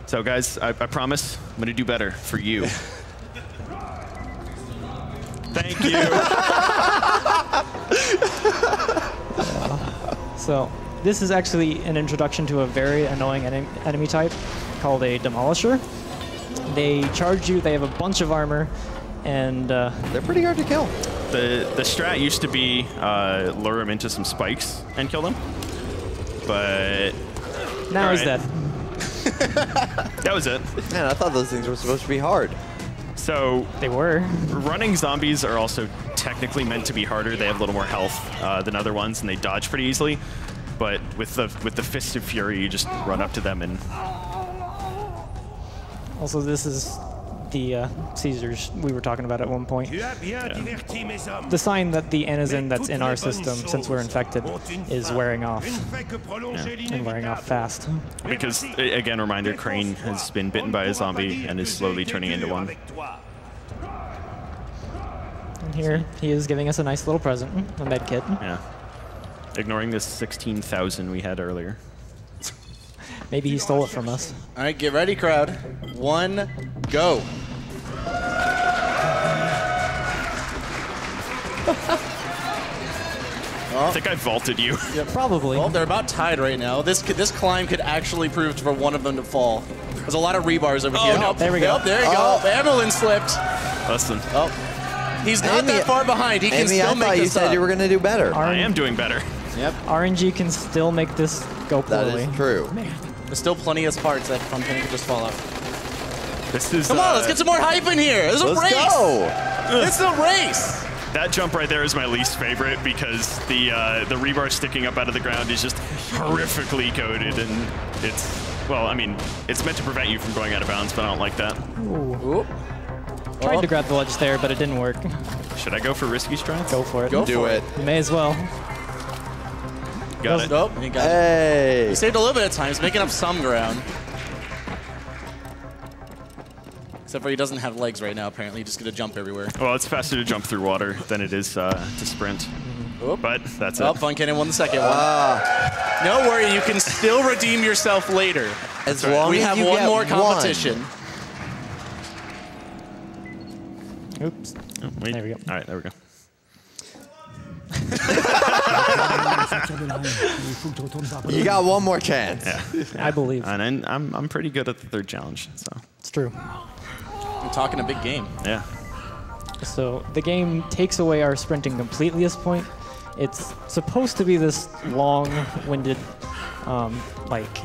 So guys, I promise I'm gonna do better for you. Thank you. So this is actually an introduction to a very annoying enemy type called a Demolisher. They charge you, they have a bunch of armor, and They're pretty hard to kill. The strat used to be lure them into some spikes and kill them, but now he's Alright. dead. that was it. Man, I thought those things were supposed to be hard. So They were. running zombies are also technically meant to be harder. They have a little more health than other ones, and they dodge pretty easily. But with the Fist of Fury, you just run up to them and Also, this is the Caesars we were talking about at one point. The sign that the Amyrlinn that's in our system, since we're infected, is wearing off. And wearing off fast. Because, again, reminder, Crane has been bitten by a zombie and is slowly turning into one. And here he is giving us a nice little present, a med kit. Yeah. Ignoring this 16,000 we had earlier. Maybe he stole it from us. All right, get ready, crowd. 1, go. I think I vaulted you. Yeah, probably. Well, they're about tied right now. This climb could actually prove for one of them to fall. There's a lot of rebars over here. No, there we go. Oh, there you go. Amyrlinn slipped. Listen. Oh, he's not that far behind. He can still make this up. I thought you said you were going to do better. I am doing better. Yep. RNG can still make this go poorly. That is true. There's still plenty of parts that Funcannon could just fall off. This is. Come on, let's get some more hype in here. There's a race. Let's go. It's a race. That jump right there is my least favorite because the rebar sticking up out of the ground is just horrifically coded, and it's, well, I mean, it's meant to prevent you from going out of bounds, but I don't like that. Ooh. Tried to grab the ledge there, but it didn't work. Should I go for risky strats? Go for it. Go do for it. You may as well. Got it. Oh, he got Hey. it. He saved a little bit of time. He's making up some ground. Except for he doesn't have legs right now, apparently. He's just going to jump everywhere. Well, it's faster to jump through water than it is to sprint. Oop. But that's Oh, it. Funcannon won the second one. No worry, you can still redeem yourself later. As long We as have you one get more competition. Oops. Oh, wait. There we go. All right, there we go. You got one more chance. Yeah. I believe. And I'm pretty good at the third challenge, so. It's true. I'm talking a big game. Yeah. So the game takes away our sprinting completely at this point. It's supposed to be this long-winded, like,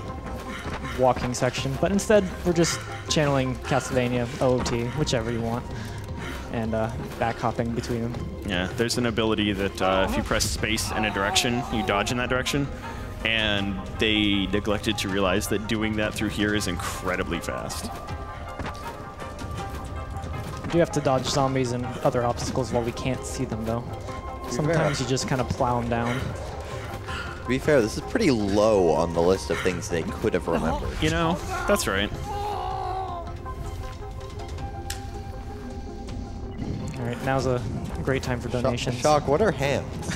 walking section, but instead we're just channeling Castlevania, OOT, whichever you want, and back hopping between them. Yeah, there's an ability that if you press space in a direction, you dodge in that direction, and they neglected to realize that doing that through here is incredibly fast. You do have to dodge zombies and other obstacles while we can't see them, though. Sometimes you just kind of plow them down. To be fair, this is pretty low on the list of things they could have remembered. You know, that's right. All right, now's a great time for donations. Shock, what are hands?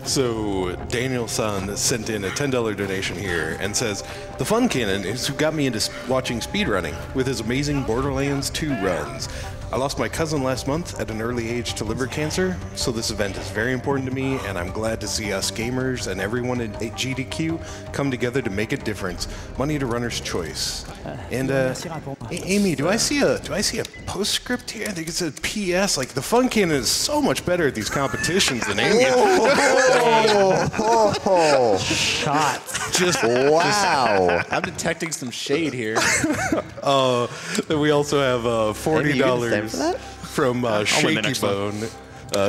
So Daniel-san sent in a $10 donation here and says, "The Funcannon is who got me into watching speedrunning with his amazing Borderlands 2 runs. I lost my cousin last month at an early age to liver cancer, so this event is very important to me, and I'm glad to see us gamers and everyone at AGDQ come together to make a difference. Money to runner's choice." And Amy, do I see a postscript here? I think it says PS. Like, the Funcannon is so much better at these competitions than Amy. Shot. Wow. I'm detecting some shade here. Then we also have $40 from Shaky Bone.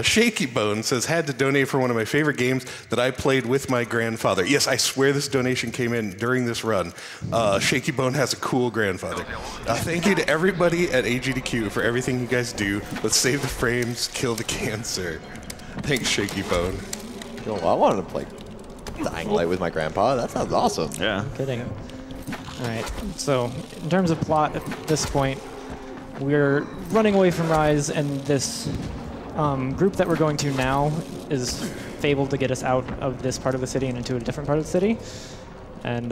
Shaky Bone says, "Had to donate for one of my favorite games that I played with my grandfather." Yes, I swear this donation came in during this run. Shaky Bone has a cool grandfather. Thank you to everybody at AGDQ for everything you guys do. Let's save the frames, kill the cancer. Thanks, Shaky Bone. Yo, I wanted to play Dying Light with my grandpa. That sounds awesome. Yeah. Kidding. All right, so in terms of plot at this point, we're running away from Rise, and this group that we're going to now is fabled to get us out of this part of the city and into a different part of the city. And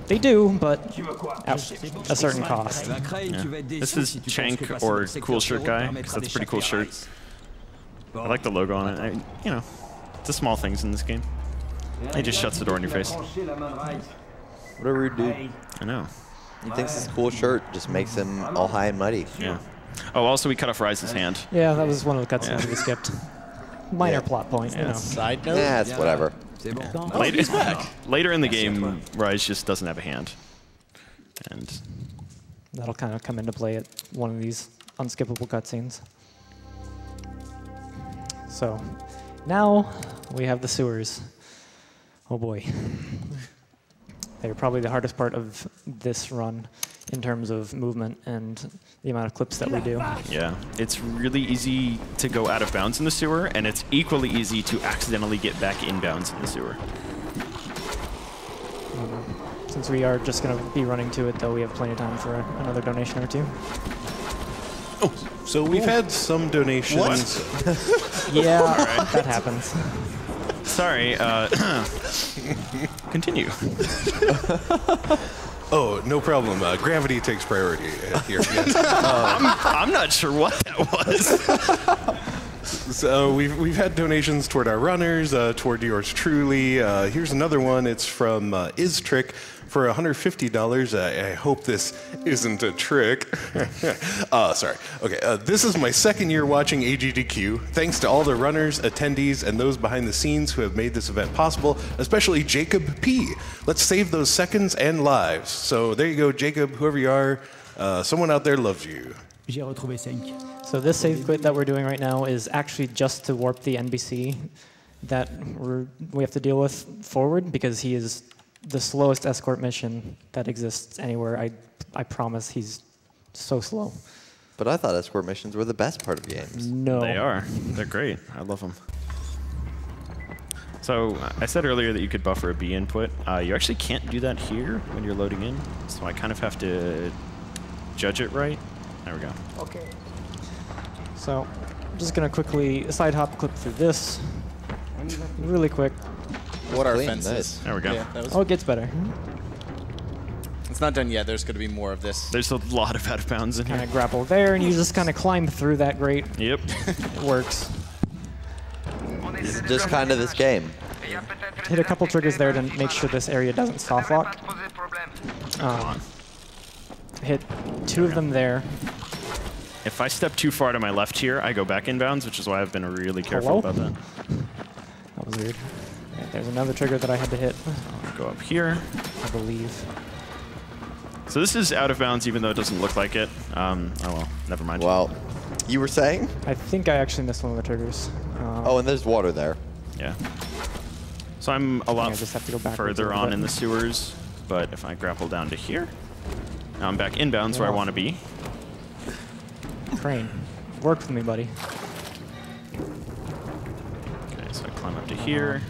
they do, but at a certain cost. Yeah. This is Chank or Cool Shirt Guy, because that's a pretty cool shirt. I like the logo on it. You know, it's the small things in this game. He just shuts the door in your face. What a rude dude. I know. He thinks this cool shirt just makes him all high and mighty. Yeah. Oh, also we cut off Rise's hand. Yeah, that was one of the cutscenes we skipped. Minor plot point, you know. Side note? Yeah, it's whatever. Later in the game, Rise just doesn't have a hand. And that'll kind of come into play at one of these unskippable cutscenes. So, now we have the sewers. Oh boy. They're probably the hardest part of this run in terms of movement and the amount of clips that we do. Yeah, it's really easy to go out of bounds in the sewer, and it's equally easy to accidentally get back inbounds in the sewer. Since we are just going to be running to it, though, we have plenty of time for another donation or two. Oh, so we've had some donations. Yeah, that happens. Sorry, continue. Oh, no problem. Gravity takes priority here. Yes. I'm not sure what that was. So we've had donations toward our runners, toward yours truly. Here's another one. It's from Istrick for $150. I hope this isn't a trick. Sorry. Okay. This is my second year watching AGDQ. Thanks to all the runners, attendees, and those behind the scenes who have made this event possible, especially Jacob P. Let's save those seconds and lives. So there you go, Jacob, whoever you are. Someone out there loves you. J'ai retrouvé 5. So this save quit that we're doing right now is actually just to warp the NBC that we have to deal with forward, because he is the slowest escort mission that exists anywhere. I promise he's so slow. But I thought escort missions were the best part of games. No. They are. They're great. I love them. So I said earlier that you could buffer a B input. You actually can't do that here when you're loading in. So I kind of have to judge it right. There we go. Okay. So I'm just going to quickly side hop clip through this really quick. What are Clean, fences? nice. There we go. Yeah, that was, Oh, it gets better. it's not done yet. There's going to be more of this. There's a lot of out of bounds in Kind here. of grapple there, and you just kind of climb through that grate. Yep. It works. It's just kind of this game. Hit a couple triggers there to make sure this area doesn't soft lock. Hit 2 of them there. If I step too far to my left here, I go back inbounds, which is why I've been really careful Hello? about that. That was weird. Right, there's another trigger that I had to hit, I'll go up here. I believe. So this is out of bounds, even though it doesn't look like it. Oh well, never mind. Well, you were saying? I think I actually missed one of the triggers. Oh, and there's water there. Yeah. So I'm a lot I just have to go backwards a further little on bit. in the sewers, but if I grapple down to here, now I'm back inbounds where I want to be. Crane, work with me, buddy. Okay, so I climb up to here.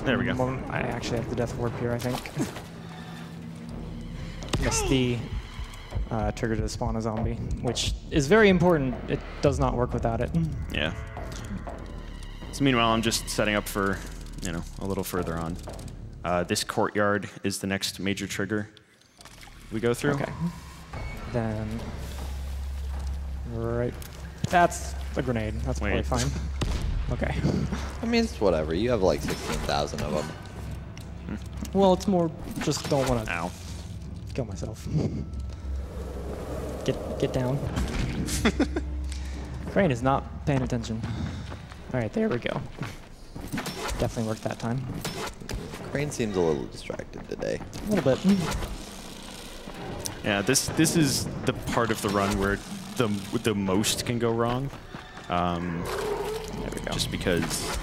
There we go. I actually have the death warp here, I think. Missed the trigger to spawn a zombie, which is very important. It does not work without it. Yeah. So meanwhile, I'm just setting up for, you know, a little further on. This courtyard is the next major trigger we go through. Okay. Then, right. That's a grenade. That's probably Wait. fine. Okay. I mean, it's whatever. You have like 16,000 of them. Well, it's more just don't want to Ow. kill myself. Get down. Crane is not paying attention. All right, there we go. Definitely worked that time. Crane seems a little distracted today. A little bit. Yeah, this is the part of the run where the most can go wrong. There we go. Just because,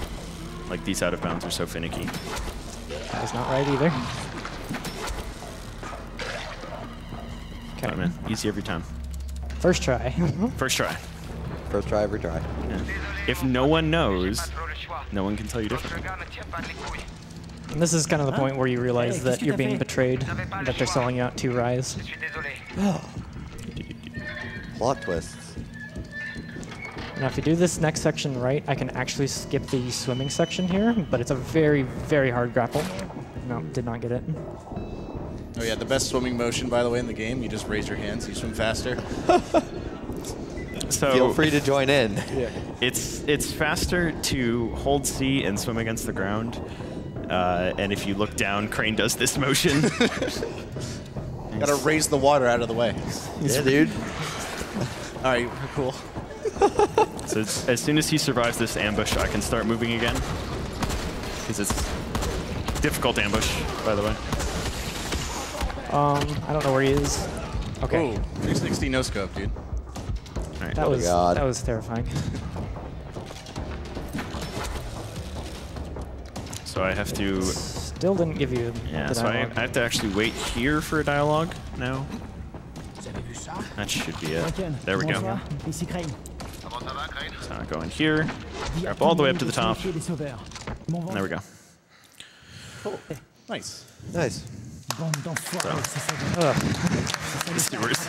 like, these out of bounds are so finicky. That is not right either. Okay. Oh, man, easy every time. First try. First try. First try, every try. Yeah. If no one knows, no one can tell you differently. And this is kind of the point where you realize that you're being betrayed, that they're selling you out 2 Rise. Plot twists. Now, if you do this next section right, I can actually skip the swimming section here, but it's a very, very hard grapple. No, did not get it. Oh yeah, the best swimming motion, by the way, in the game. You just raise your hands, you swim faster. So Feel free to join in. it's faster to hold C and swim against the ground. And if you look down, Crane does this motion. Gotta raise the water out of the way. Yeah, dude. All right, cool. So as soon as he survives this ambush, I can start moving again. Because it's difficult ambush, by the way. I don't know where he is. Okay. Ooh, 360 no scope, dude. All right. That was God. that was terrifying. So I have to still didn't give you Yeah, the so I dialogue. have to actually wait here for a dialogue now. That should be it. There we go. Bonsoir. Ici Crane. Comment ça va, Crane? So I go in here, grab all the way up to the top, Vérifier les sauveurs. Mon and there we go. Nice. Nice. Bande d'enfoirés, ces sauveurs. Stewards.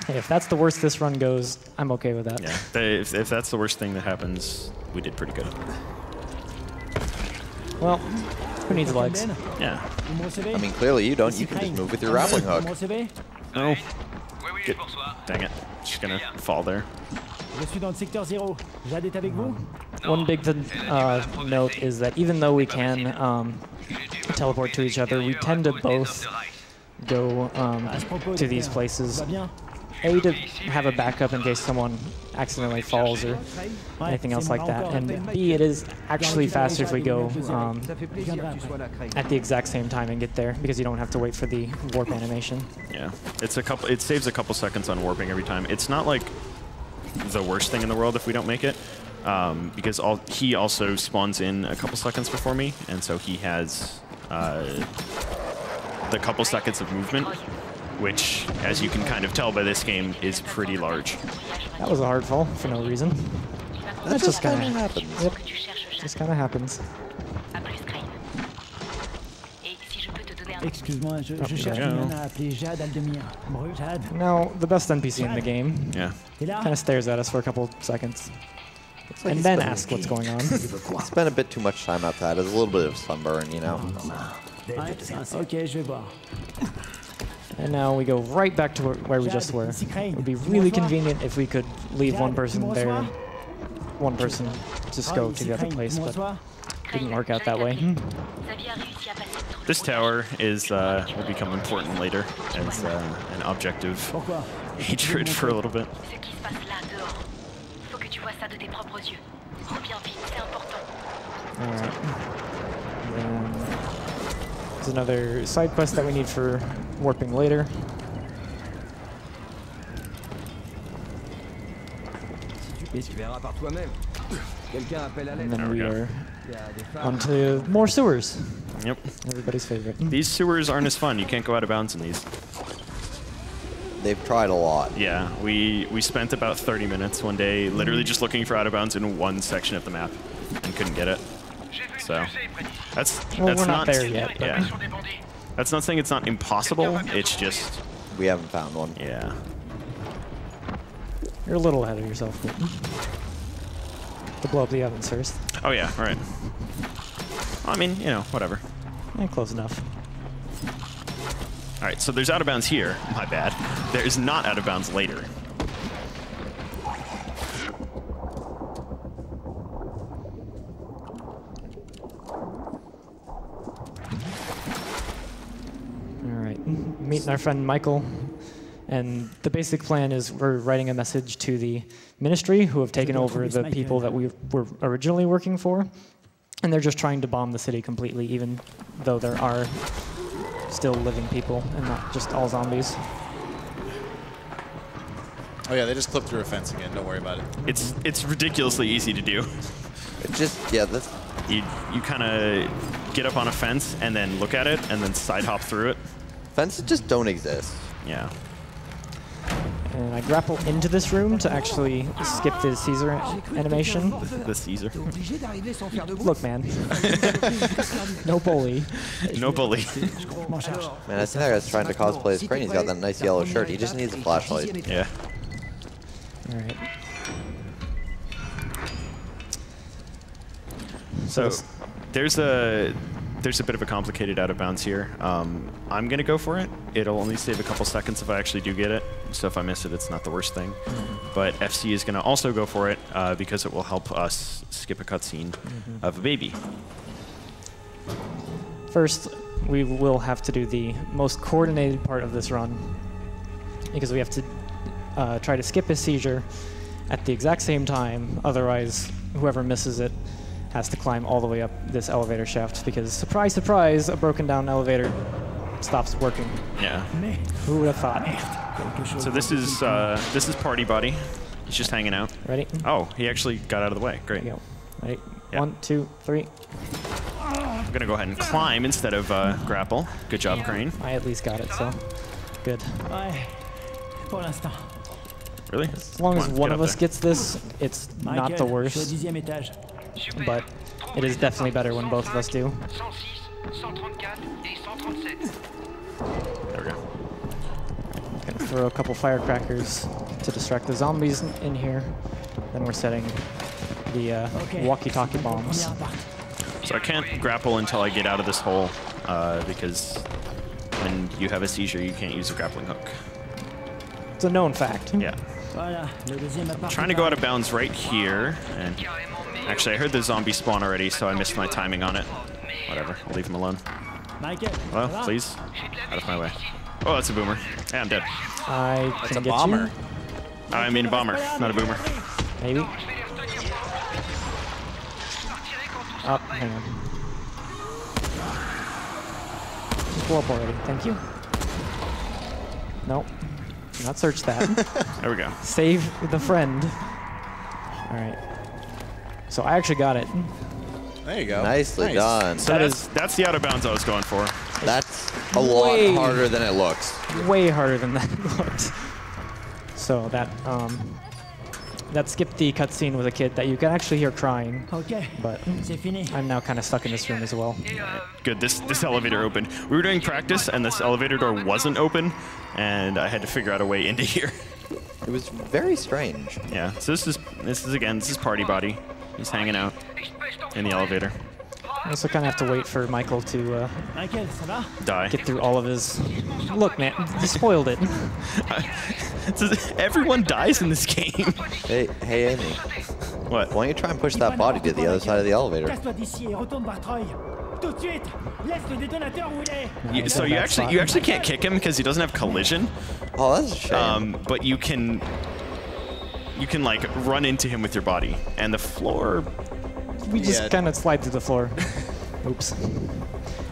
Hey, if that's the worst this run goes, I'm okay with that. Yeah, if that's the worst thing that happens, we did pretty good. Well, who needs legs? Yeah. Vous me recevez? I mean, clearly you don't. You can just move with your grappling Vous me hook. recevez? Oh, Oui, oui, Good. bonsoir. dang it. Just gonna fall there. Je suis dans le secteur 0. Jade est avec vous? One big note is that even though we can teleport to each other, we tend to both go to these places. Va bien? A, to have a backup in case someone accidentally falls or anything else like that, and B, it is actually faster if we go at the exact same time and get there because you don't have to wait for the warp animation. Yeah, it saves a couple seconds on warping every time. It's not like the worst thing in the world if we don't make it, because he also spawns in a couple seconds before me, and so he has the couple seconds of movement, which, as you can kind of tell by this game, is pretty large. That was a hard fall for no reason. That just kind of happens. Yep, just kind of happens. Excuse-moi, je cherche yeah. une à appeler Jade Aldemir. Jade, Now, the best NPC in the game Yeah. t'es là? kind of stares at us for a couple seconds like and he's then been- asks what's going on. Spent a bit too much time outside. There's a little bit of sunburn, you know. Ouais, ok, je vais voir. And now we go right back to where we just were. It would be really convenient if we could leave one person there and one person just go to the other place, but didn't work out that way. This tower is will become important later as an object of Pourquoi? hatred for a little bit. Ce qui se passe là dehors. Faut que tu vois ça de tes propres yeux. Reviens vite, c'est important. Alright. Then there's another side quest that we need for warping later. And then we are on to more sewers. Yep. Everybody's favorite. These sewers aren't as fun. You can't go out of bounds in these. They've tried a lot. Yeah, we spent about 30 minutes one day literally just looking for out of bounds in one section of the map and couldn't get it. So that's Well, we're not there yet, but- Yeah. That's not saying it's not impossible. It's just We haven't found one. yeah. You're a little ahead of yourself. But to blow up the ovens first. Oh yeah, right. I mean, you know, whatever. Close enough. All right, so there's out of bounds here. My bad. There is not out of bounds later. Alright, meeting our friend Michael. And the basic plan is we're writing a message to the ministry who have taken over the people that we were originally working for. And they're just trying to bomb the city completely, even though there are still living people and not just all zombies. Oh yeah, they just clipped through a fence again. Don't worry about it. It's ridiculously easy to do. It just, yeah, this. You kind of get up on a fence and then look at it and then side hop through it. Fences just don't exist. Yeah. And I grapple into this room to actually skip the Caesar animation. The Caesar. Look, man. No bully. No bully. M'en charge. Man, I think that guy's trying to cosplay as Crane. He's got that nice yellow shirt. He just needs a flashlight. Yeah. Alright. So there's a bit of a complicated out of bounds here. I'm gonna go for it. It'll only save a couple seconds if I actually do get it. So if I miss it, it's not the worst thing. But FC is gonna also go for it because it will help us skip a cutscene of a baby. First, we will have to do the most coordinated part of this run because we have to try to skip his seizure at the exact same time. Otherwise, whoever misses it has to climb all the way up this elevator shaft because, surprise, surprise, a broken down elevator stops working. Yeah. Who would have thought? So this is Party Buddy. He's just hanging out. Ready? Oh, he actually got out of the way. Great. There you go. Ready? Yeah. 1, 2, 3. I'm going to go ahead and climb instead of grapple. Good job, Crane. I at least got it, so good. Ouais. Pour l'instant. Really? As long as one of us gets this, it's not the Michael, je worst, suis au 10e étage. but it is definitely better when both of us do. 106, 134 et 137. There we go. Gonna throw a couple firecrackers to distract the zombies in here. Then we're setting the walkie-talkie bombs. Première part. So I can't grapple until I get out of this hole, because when you have a seizure, you can't use a grappling hook. It's a known fact. Yeah. Voilà, le deuxième appart. Trying to go out of bounds right here, and actually I heard the zombie spawn already, so I missed my timing on it. Whatever, I'll leave him alone. Michael, Well, ça va? please, out of my way. Oh, that's a boomer. Yeah, I'm dead. I It's can a get bomber. you. I mean bomber, not a boomer. Maybe. Oh, hang on. Just blow up already. Thank you. Nope. Do not search that. There we go. Save the friend. All right. So I actually got it. There you go. Nicely Nice. done. So that's the out of bounds I was going for. That's a lot Way- harder than it looks. Way harder than that looked. So that that skipped the cutscene with a kid that you can actually hear crying. Ok, But c'est fini. I'm now kind of stuck in this room as well. Good, this elevator opened. We were doing practice, and this elevator door wasn't open, and I had to figure out a way into here. It was very strange. Yeah, so this is Party Body. He's hanging out in the elevator. I also kind of have to wait for Michael to Michael, ça va? Die. get through all of his... Look, man, you spoiled it. Everyone dies in this game. Hey, Amy. What? Why don't you try and push that body to the other side of the elevator? Casse-toi d'ici et retourne voir Troy. Tout de suite. Laisse le détonateur où il est. So you actually can't kick him because he doesn't have collision. Oh, that's a shame. But you can like run into him with your body, and the floor. We just kind of slide through the floor. Oops.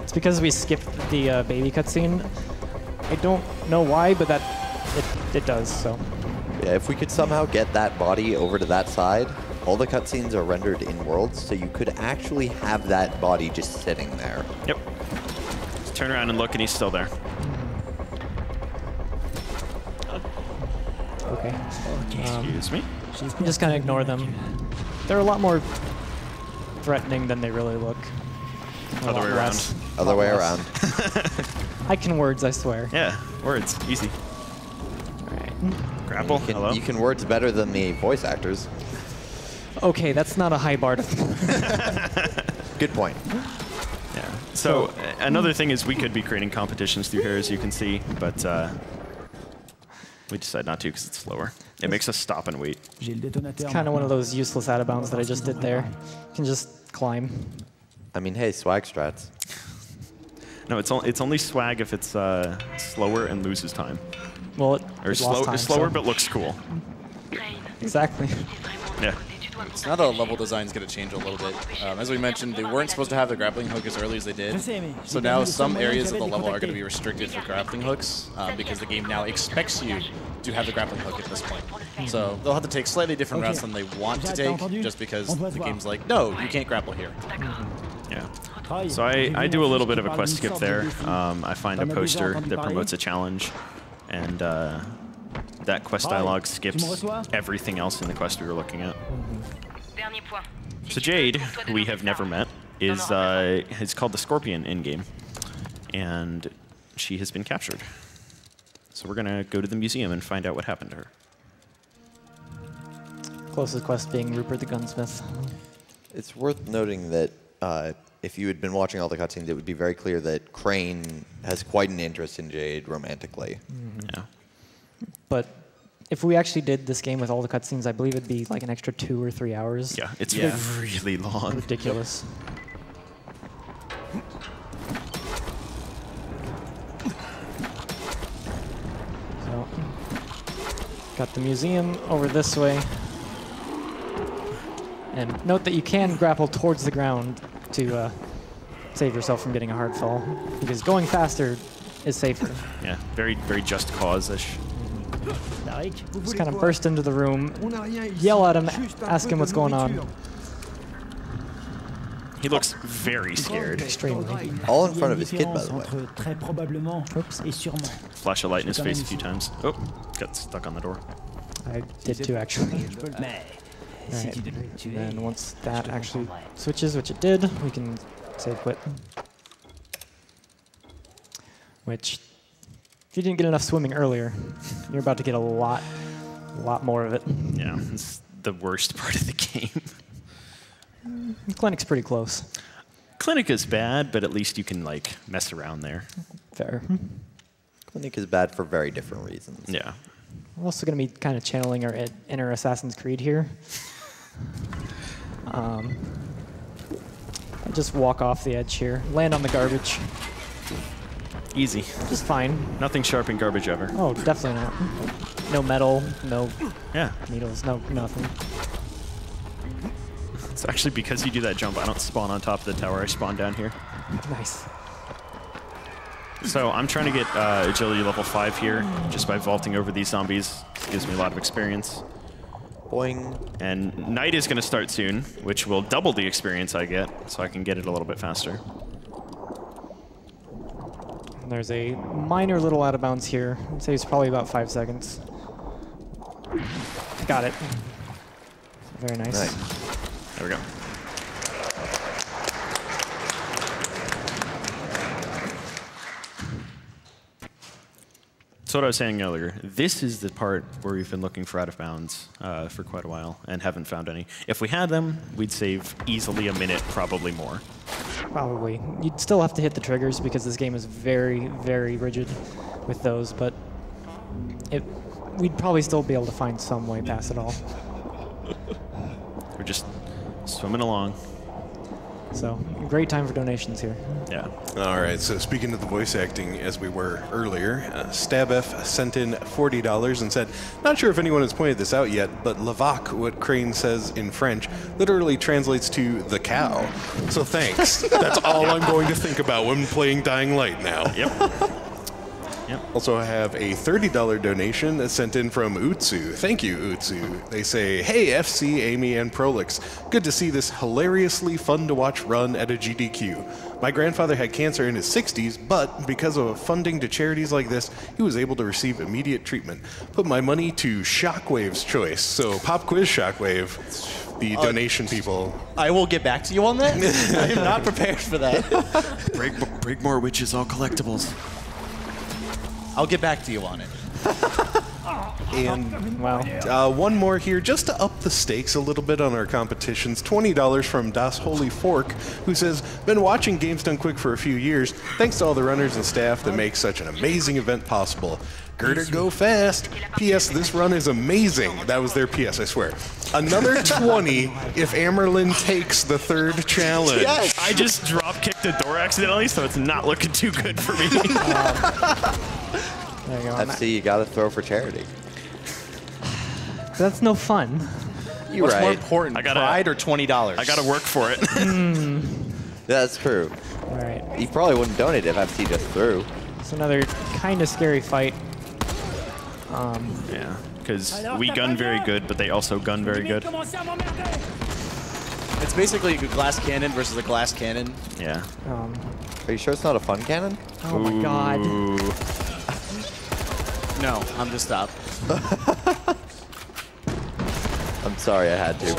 It's because we skipped the baby cutscene. I don't know why, but it does, so. Yeah, if we could somehow get that body over to that side, all the cutscenes are rendered in worlds, so you could actually have that body just sitting there. Yep. Just turn around and look, and he's still there. Okay. Excuse me. I'm just kind of ignore them. They're a lot more threatening than they really look. Other way around. Other way around. I can words, I swear. Yeah, words, easy. All right. Grapple. Hello. You can words better than the voice actors. Okay, that's not a high bar to... Good point. Yeah. So another thing is we could be creating competitions through here, as you can see, but we decide not to because it's slower. It makes us stop and wait. J'ai le détonateur. Kind of one of those useless out of bounds that I just did there. You can just climb. I mean, hey, swag strats. No, it's only swag if it's slower and loses time, Well, or it lost time, slower so- but looks cool. Exactly. Yeah. So now the level design is going to change a little bit. As we mentioned, they weren't supposed to have the grappling hook as early as they did. So now some areas of the level are going to be restricted for grappling hooks because the game now expects you to have the grappling hook at this point. So they'll have to take slightly different routes than they want to take just because the game's like, no, you can't grapple here. Yeah. So I do a little bit of a quest skip there. I find a poster that promotes a challenge, and that quest dialogue skips everything else in the quest we were looking at. So Jade, who we have never met, is called the Scorpion in-game, and she has been captured. So we're gonna go to the museum and find out what happened to her. Closest quest being Rupert the Gunsmith. It's worth noting that if you had been watching all the cutscenes, it would be very clear that Crane has quite an interest in Jade romantically. Yeah. But if we actually did this game with all the cutscenes, I believe it'd be like an extra 2 or 3 hours. Yeah, it's really long. Ridiculous. So, got the museum over this way. And note that you can grapple towards the ground to save yourself from getting a hard fall, because going faster is safer. Yeah, very just cause-ish. Just kind of burst into the room, yell at him, ask him what's going on. He looks very scared. Extremely. All in front of his kid, by the way. Très probablement et sûrement. Flash of light in his face a few times. Oh, got stuck on the door. I did too, actually. Alright, and then once that actually switches, which it did, we can save quit. Which, if you didn't get enough swimming earlier, you're about to get a lot more of it. Yeah, it's the worst part of the game. Clinic's pretty close. Clinic is bad, but at least you can like mess around there. Fair. Clinic is bad for very different reasons. Yeah. We're also going to be kind of channeling our inner Assassin's Creed here. I just walk off the edge here, land on the garbage. Easy. Just fine. Nothing sharp in garbage ever. Oh, definitely not. No metal, no Yeah. needles, no nothing. It's actually because you do that jump, I don't spawn on top of the tower, I spawn down here. Nice. So I'm trying to get agility level 5 here, just by vaulting over these zombies. It gives me a lot of experience. Boing. And night is going to start soon, which will double the experience I get, so I can get it a little bit faster. And there's a minor little out of bounds here. I'd say it's probably about 5 seconds. Got it. Very nice. There we go. So what I was saying earlier, this is the part where we've been looking for out of bounds for quite a while and haven't found any. If we had them, we'd save easily a minute, probably more. Probably. You'd still have to hit the triggers because this game is very, very rigid with those, but we'd probably still be able to find some way past it all. We're just swimming along. So, great time for donations here. Yeah. All right, so speaking of the voice acting, as we were earlier, StabF sent in $40 and said, not sure if anyone has pointed this out yet, but Lavac, what Crane says in French, literally translates to the cow. So thanks. That's all I'm going to think about when playing Dying Light now. Yep. Also, I have a $30 donation that's sent in from Utsu. Thank you, Utsu. They say, hey, FC, Amy, and Prolix. Good to see this hilariously fun-to-watch run at a GDQ. My grandfather had cancer in his 60s, but because of funding to charities like this, he was able to receive immediate treatment. Put my money to Shockwave's choice. So, Pop Quiz Shockwave, the donation people. I will get back to you on that. I am not prepared for that. break more witches, all collectibles. I'll get back to you on it. And wow. one more here, just to up the stakes a little bit on our competitions. $20 from Das Holy Fork, who says, been watching Games Done Quick for a few years. Thanks to all the runners and staff that make such an amazing event possible. Girder, go fast. P.S. This run is amazing. That was their P.S., I swear. Another 20 if Amyrlinn takes the third challenge. Yes. I just drop-kicked the door accidentally, so it's not looking too good for me. There you go. FC, you gotta throw for charity. That's no fun. You're What's right. more important, pride or $20? I gotta work for it. That's true. All right. He probably wouldn't donate if FC just threw. It's another kind of scary fight. Yeah, because we gun very good, but they also gun very good. It's basically a glass cannon versus a glass cannon. Yeah. Are you sure it's not a fun cannon? Oh my god. No, I'm just stop. I'm sorry, I had to.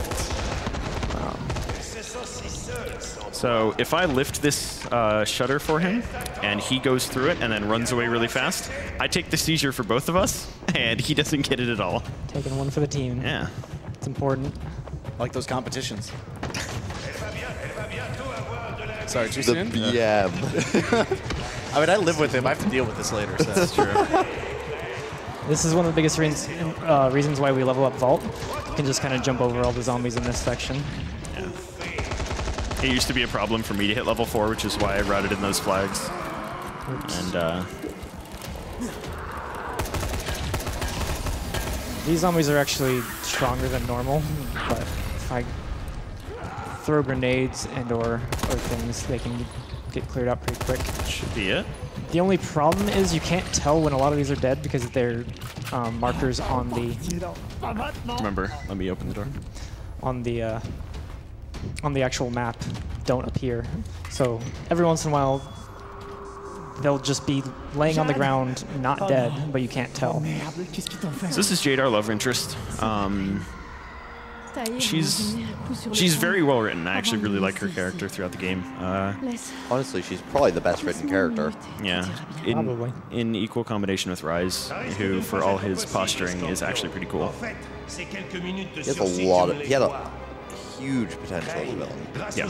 So if I lift this shutter for him, and he goes through it and then runs away really fast, I take the seizure for both of us, and he doesn't get it at all. Taking one for the team. Yeah. It's important. I like those competitions. Sorry, too The soon? BM. I mean, I live with him. I have to deal with this later. So. That's true. This is one of the biggest reasons why we level up Vault. You can just kind of jump over all the zombies in this section. Yeah. It used to be a problem for me to hit level 4, which is why I routed in those flags. Oops. And these zombies are actually stronger than normal, but if I throw grenades and or things, they can get cleared up pretty quick. should be it. The only problem is you can't tell when a lot of these are dead because they're markers on the Remember, let me open the door. on the actual map don't appear. So every once in a while, they'll just be laying on the ground, not dead, but you can't tell. So this is Jade, our love interest. She's very well written. I actually really like her character throughout the game. Honestly, she's probably the best written character. Yeah, in equal combination with Rise, who for all his posturing is actually pretty cool. He has a lot of. He had a huge potential as a villain. Yeah.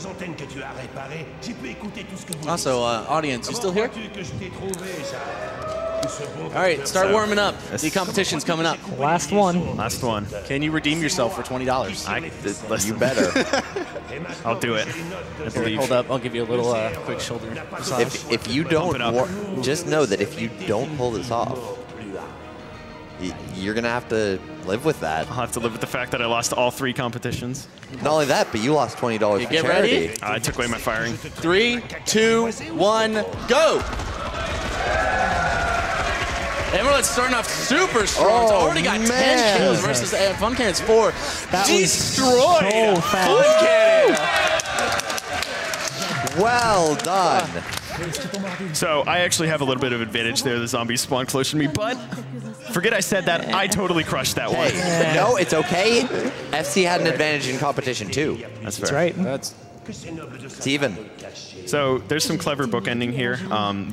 Also, audience, you still here? All right, start warming up. The competition's coming up. Last one. Last one. Can you redeem yourself for $20? You better. I'll do it. I believe. Hold up, I'll give you a little quick shoulder massage. If you don't, just know that if you don't pull this off, you're gonna have to live with that. I'll have to live with the fact that I lost all 3 competitions. Not only that, but you lost $20 for get charity. ready? I took away my firing. 3, 2, 1, go! Amyrlinn's starting off super strong. It's already got 10 kills versus TheFuncannon's 4. That destroyed was so fast. TheFuncannon. Well done. So I actually have a little bit of advantage there. The zombies spawn closer to me, but forget I said that. I totally crushed that one. Hey, no, it's okay. FC had an advantage in competition too. That's fair. That's right. It's even. So there's some clever bookending here.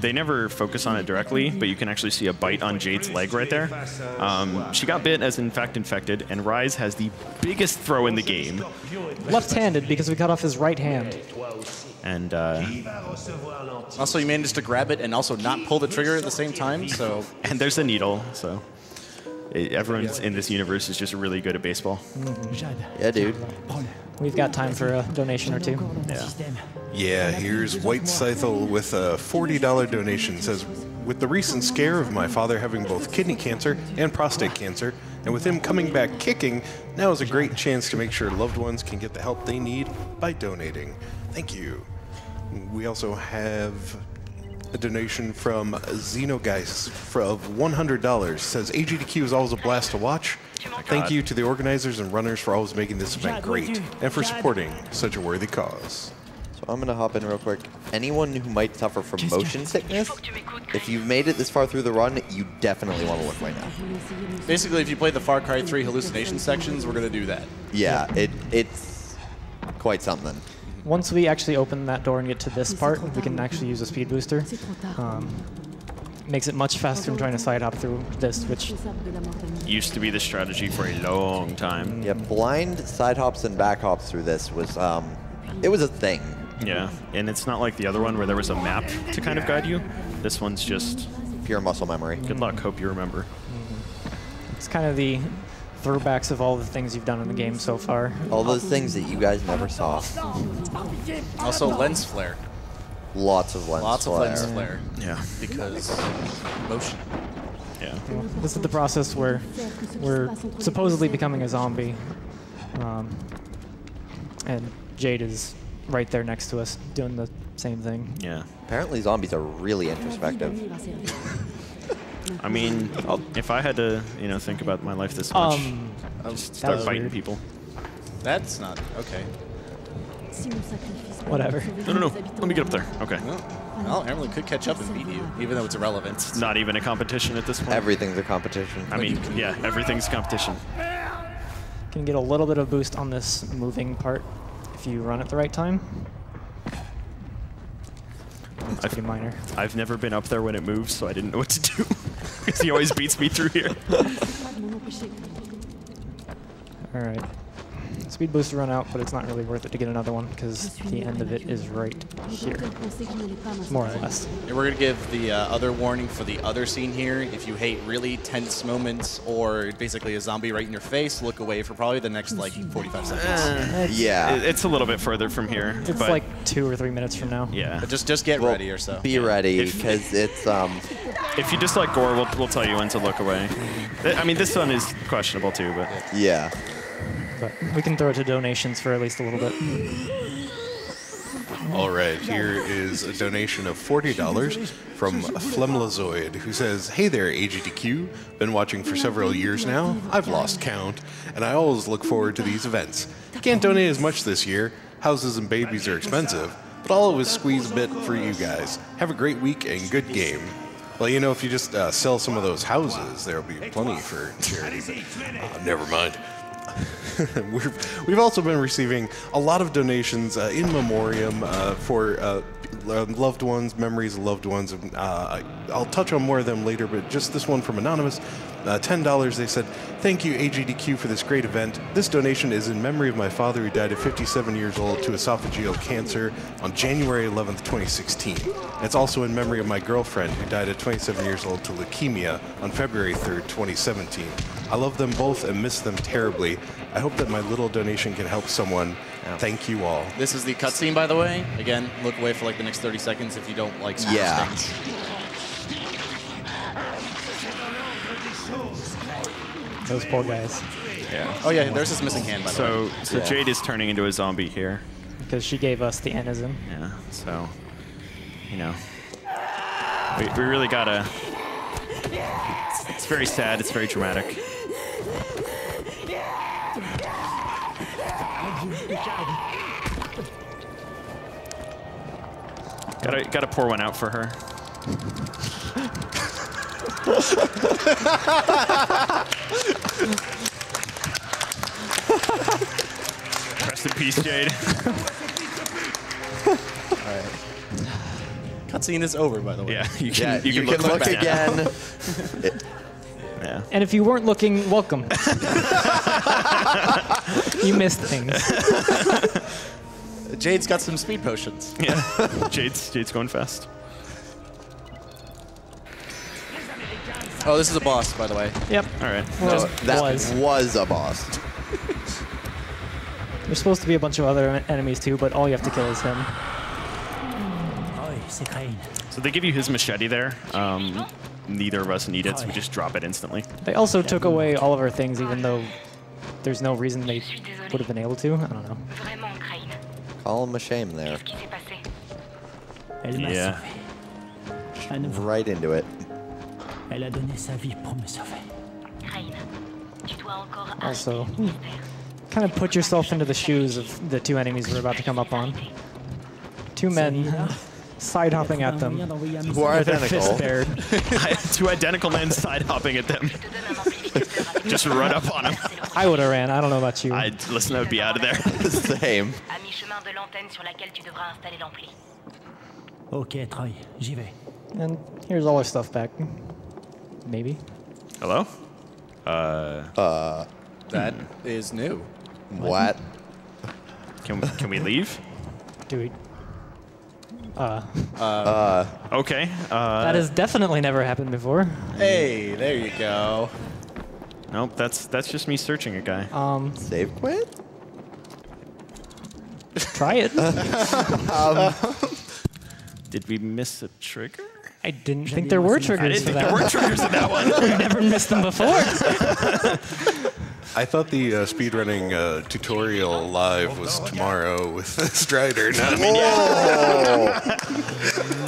They never focus on it directly, but you can actually see a bite on Jade's leg right there. She got bit as in fact infected, and Rise has the biggest throw in the game. Left-handed because we cut off his right hand. And also, you managed to grab it and also not pull the trigger at the same time. So and there's a needle. So everyone in this universe is just really good at baseball. Yeah, dude. We've got time for a donation or two. Yeah. Yeah, here's White Scythel with a $40 donation. Says, with the recent scare of my father having both kidney cancer and prostate cancer, and with him coming back kicking, now is a great chance to make sure loved ones can get the help they need by donating. Thank you. We also have a donation from Xenogeist of $100. Says, AGDQ is always a blast to watch. Thank you to the organizers and runners for always making this event great and for supporting such a worthy cause. So I'm going to hop in real quick. Anyone who might suffer from motion sickness, if you've made it this far through the run, you definitely want to look right now. basically, if you play the Far Cry 3 hallucination sections, we're going to do that. Yeah, it's quite something. Once we actually open that door and get to this part, we can actually use a speed booster. Makes it much faster than trying to side hop through this, which used to be the strategy for a long time. Yeah, blind side hops and back hops through this was, it was a thing. Yeah, and it's not like the other one where there was a map to kind of guide you. This one's just pure muscle memory. Good luck, hope you remember. It's kind of the throwbacks of all the things you've done in the game so far. All those things that you guys never saw. Also, lens flare. Lots of lens flare. Lens flare. Yeah. Because motion. Yeah. Well, this is the process where we're supposedly becoming a zombie. And Jade is right there next to us doing the same thing. Yeah. Apparently zombies are really introspective. I mean, if I had to, think about my life this much, I'll just start biting weird. people. That's not okay. Whatever. No. Let me get up there. Okay. Well, Amyrlinn could catch up and beat you, even though it's irrelevant. It's not even a competition at this point. Everything's a competition. I mean, yeah, everything's competition. Can get a little bit of boost on this moving part if you run at the right time. It's pretty minor. I've never been up there when it moves, so I didn't know what to do. Because he always beats me through here. All right. Speed booster run out, but it's not really worth it to get another one because the end of it is right here, more or less. And we're going to give the other warning for the other scene here. If you hate really tense moments or basically a zombie right in your face, look away for probably the next, 45 seconds. Yeah. It's a little bit further from here. It's like 2 or 3 minutes from now. Yeah. But just get ready or so. Be ready, because it's... If you dislike gore, we'll tell you when to look away. I mean, this one is questionable too, but... Yeah. But we can throw it to donations for at least a little bit. All right, here is a donation of $40 from Flemlazoid, who says, "Hey there, AGDQ. Been watching for several years now. I've lost count, and I always look forward to these events. Can't donate as much this year, Houses and babies are expensive, but I'll always squeeze a bit for you guys. Have a great week and good game. Well, you know, if you just sell some of those houses, there'll be plenty for charity, but never mind. We've also been receiving a lot of donations in memoriam for loved ones, memories of loved ones. I'll touch on more of them later, but just this one from Anonymous. $10, they said, "Thank you, AGDQ, for this great event. This donation is in memory of my father who died at 57 years old to esophageal cancer on January 11th, 2016. It's also in memory of my girlfriend who died at 27 years old to leukemia on February 3rd, 2017. I love them both and miss them terribly. I hope that my little donation can help someone. Thank you all." This is the cutscene, by the way. Again, look away for like the next 30 seconds if you don't like things. Those poor guys. Yeah. Oh yeah, there's this missing hand, by the way. So Jade is turning into a zombie here. Because she gave us the anism. Yeah, so, you know, we really gotta, it's very sad, it's very dramatic. Gotta pour one out for her. Rest in peace, Jade. Alright. Cutscene is over, by the way. Yeah, you can look again. Yeah. And if you weren't looking, welcome. You missed things. Jade's got some speed potions. Yeah, Jade's going fast. Oh, this is a boss, by the way. Yep. All right. Well, That was a boss. There's supposed to be a bunch of other enemies too, but all you have to kill is him. So they give you his machete there. Neither of us need it, so we just drop it instantly. They also took away all of our things, even though there's no reason they would have been able to. I don't know. Call him a shame there. Yeah. Right into it. Also, kind of put yourself into the shoes of the two enemies we're about to come up on. Two men side hopping at them Who are with their identical. fists bared. Two identical men side hopping at them. Just run up on them. I would have ran. I don't know about you. Listen, I would be out of there. Same. Ok, Troy, j'y vais. And here's all our stuff back. Maybe. Hello? That is new. What? Can we leave? Do we? Okay. That has definitely never happened before. Hey, there you go. Nope, that's just me searching a guy. Save quit? Try it. Did we miss a trigger? I didn't think there were triggers for that. There were triggers in that one. We've never missed them before. I thought the speedrunning tutorial live was tomorrow with Strider. No, I mean,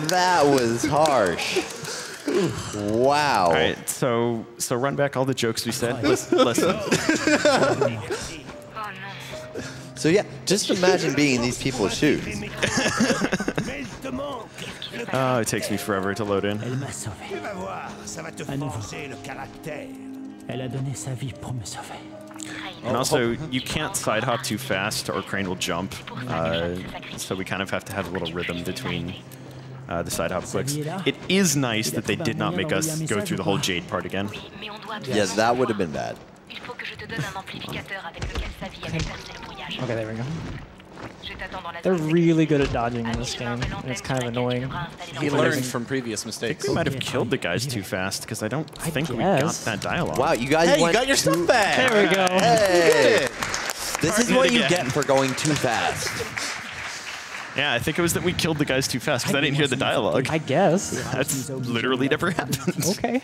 That was harsh. Wow. All right, so run back all the jokes we said. Listen. So yeah, just imagine being in these people's shoes. Oh, it takes me forever to load in. Elle m'a sauvé. À nouveau. Elle a donné sa vie pour me sauver. And also, you can't side hop too fast or Crane will jump. So we kind of have to have a little rhythm between the side hop clicks. It is nice that they did not make us go through the whole Jade part again. Yeah, that would have been bad. Okay, there we go. They're really good at dodging in this game, and it's kind of annoying. He learned from previous mistakes. We might have killed the guys too fast because I don't think we got that dialogue. Wow, you guys Hey, you went got your stuff back. There we go. Hey! This is Alright, what do it you again. get for going too fast. Yeah, I think it was that we killed the guys too fast because I didn't hear the dialogue. I guess. That's literally never happened. Okay.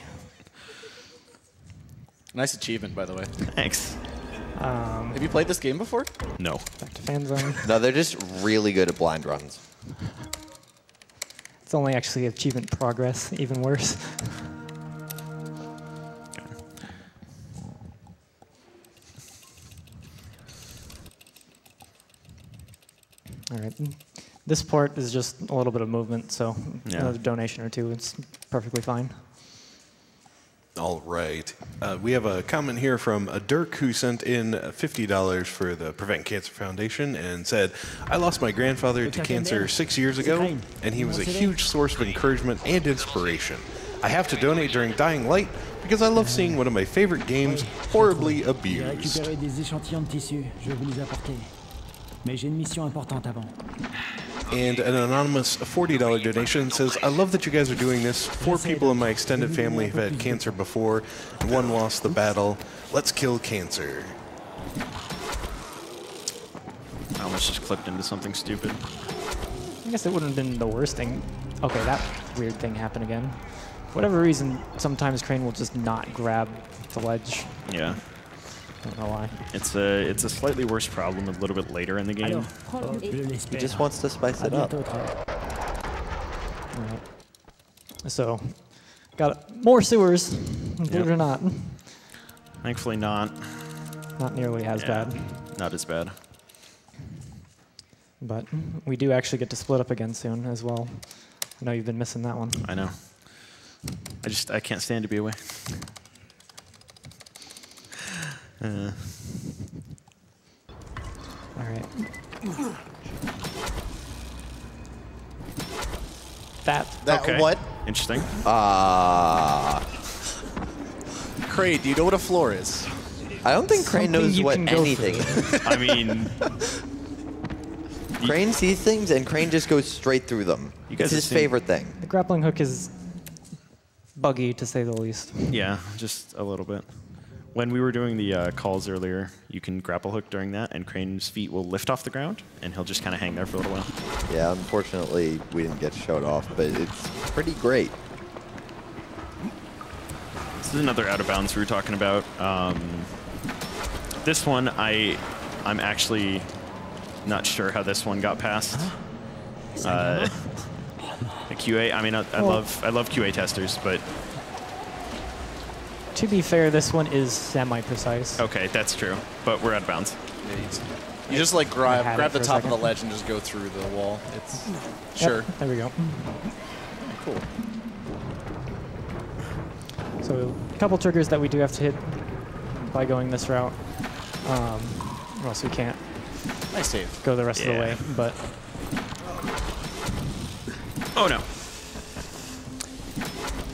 Nice achievement, by the way. Thanks. Have you played this game before? No. Back to fan zone. No, they're just really good at blind runs. It's only actually achievement progress, even worse. All right. This port is just a little bit of movement, so another donation or two, it's perfectly fine. All right. We have a comment here from a Dirk who sent in $50 for the Prevent Cancer Foundation and said, I lost my grandfather to cancer 6 years ago, and he was a huge source of encouragement and inspiration. I have to donate during Dying Light because I love seeing one of my favorite games horribly abused. And an anonymous $40 donation says, I love that you guys are doing this. 4 people in my extended family have had cancer before, and 1 lost the battle. Let's kill cancer. I almost just clipped into something stupid. I guess it wouldn't have been the worst thing. Okay, that weird thing happened again. For whatever reason, sometimes Crane will just not grab the ledge. Yeah. Don't know why. It's a slightly worse problem a little bit later in the game. He just wants to spice it up. All right. So, got more sewers, believe it or not. Thankfully not. Not nearly as bad. Not as bad. But we do actually get to split up again soon as well. I know you've been missing that one. I know. I can't stand to be away. All right. That okay. What? Interesting. Crane, do you know what a floor is? I don't think Crane knows what anything is. I mean, Crane sees things and Crane just goes straight through them. It's his favorite thing. The grappling hook is buggy, to say the least. Yeah, just a little bit. When we were doing the calls earlier, you can grapple hook during that, and Crane's feet will lift off the ground, and he'll just kind of hang there for a little while. Yeah, unfortunately, we didn't get showed off, but it's pretty great. This is another out of bounds we were talking about. This one, I'm actually not sure how this one got past. The QA. I mean, I love QA testers, but to be fair, this one is semi-precise. okay, that's true. But we're out of bounds. You just like grab the top of the second. ledge and just go through the wall. It's sure. There we go. Cool. So a couple triggers that we do have to hit by going this route, or else we can't Nice save. go the rest of the way. But Oh no.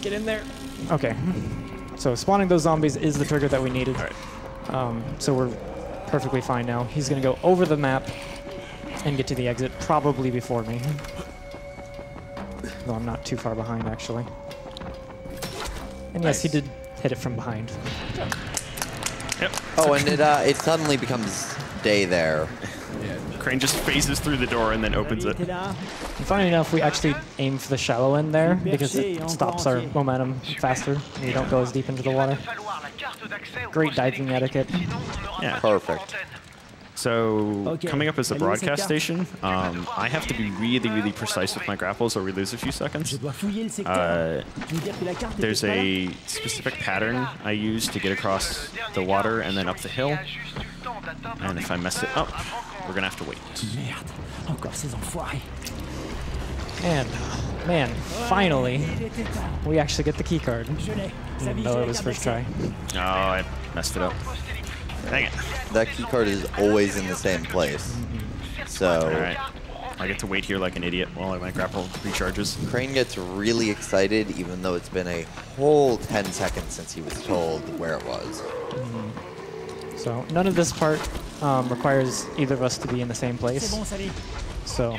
get in there. Okay. So spawning those zombies is the trigger that we needed. All right. So we're perfectly fine now. He's going to go over the map and get to the exit, probably before me. Though I'm not too far behind, actually. And yes, he did hit it from behind. Yep. Oh, and it suddenly becomes day there. Yeah. Crane just phases through the door and then opens it. And funny enough, we actually aim for the shallow end there because it stops our momentum faster and we don't go as deep into the water. Great diving etiquette. Yeah. Perfect. So coming up as a broadcast station, I have to be really, really precise with my grapples or we lose a few seconds. There's a specific pattern I use to get across the water and then up the hill. And if I mess it up, we're going to have to wait. And, man, finally, we actually get the key card. Even though it was first try. Oh, I messed it up. Dang it. That key card is always in the same place. So All right. I get to wait here like an idiot while my grapple recharges. Crane gets really excited, even though it's been a whole 10 seconds since he was told where it was. So none of this part requires either of us to be in the same place. So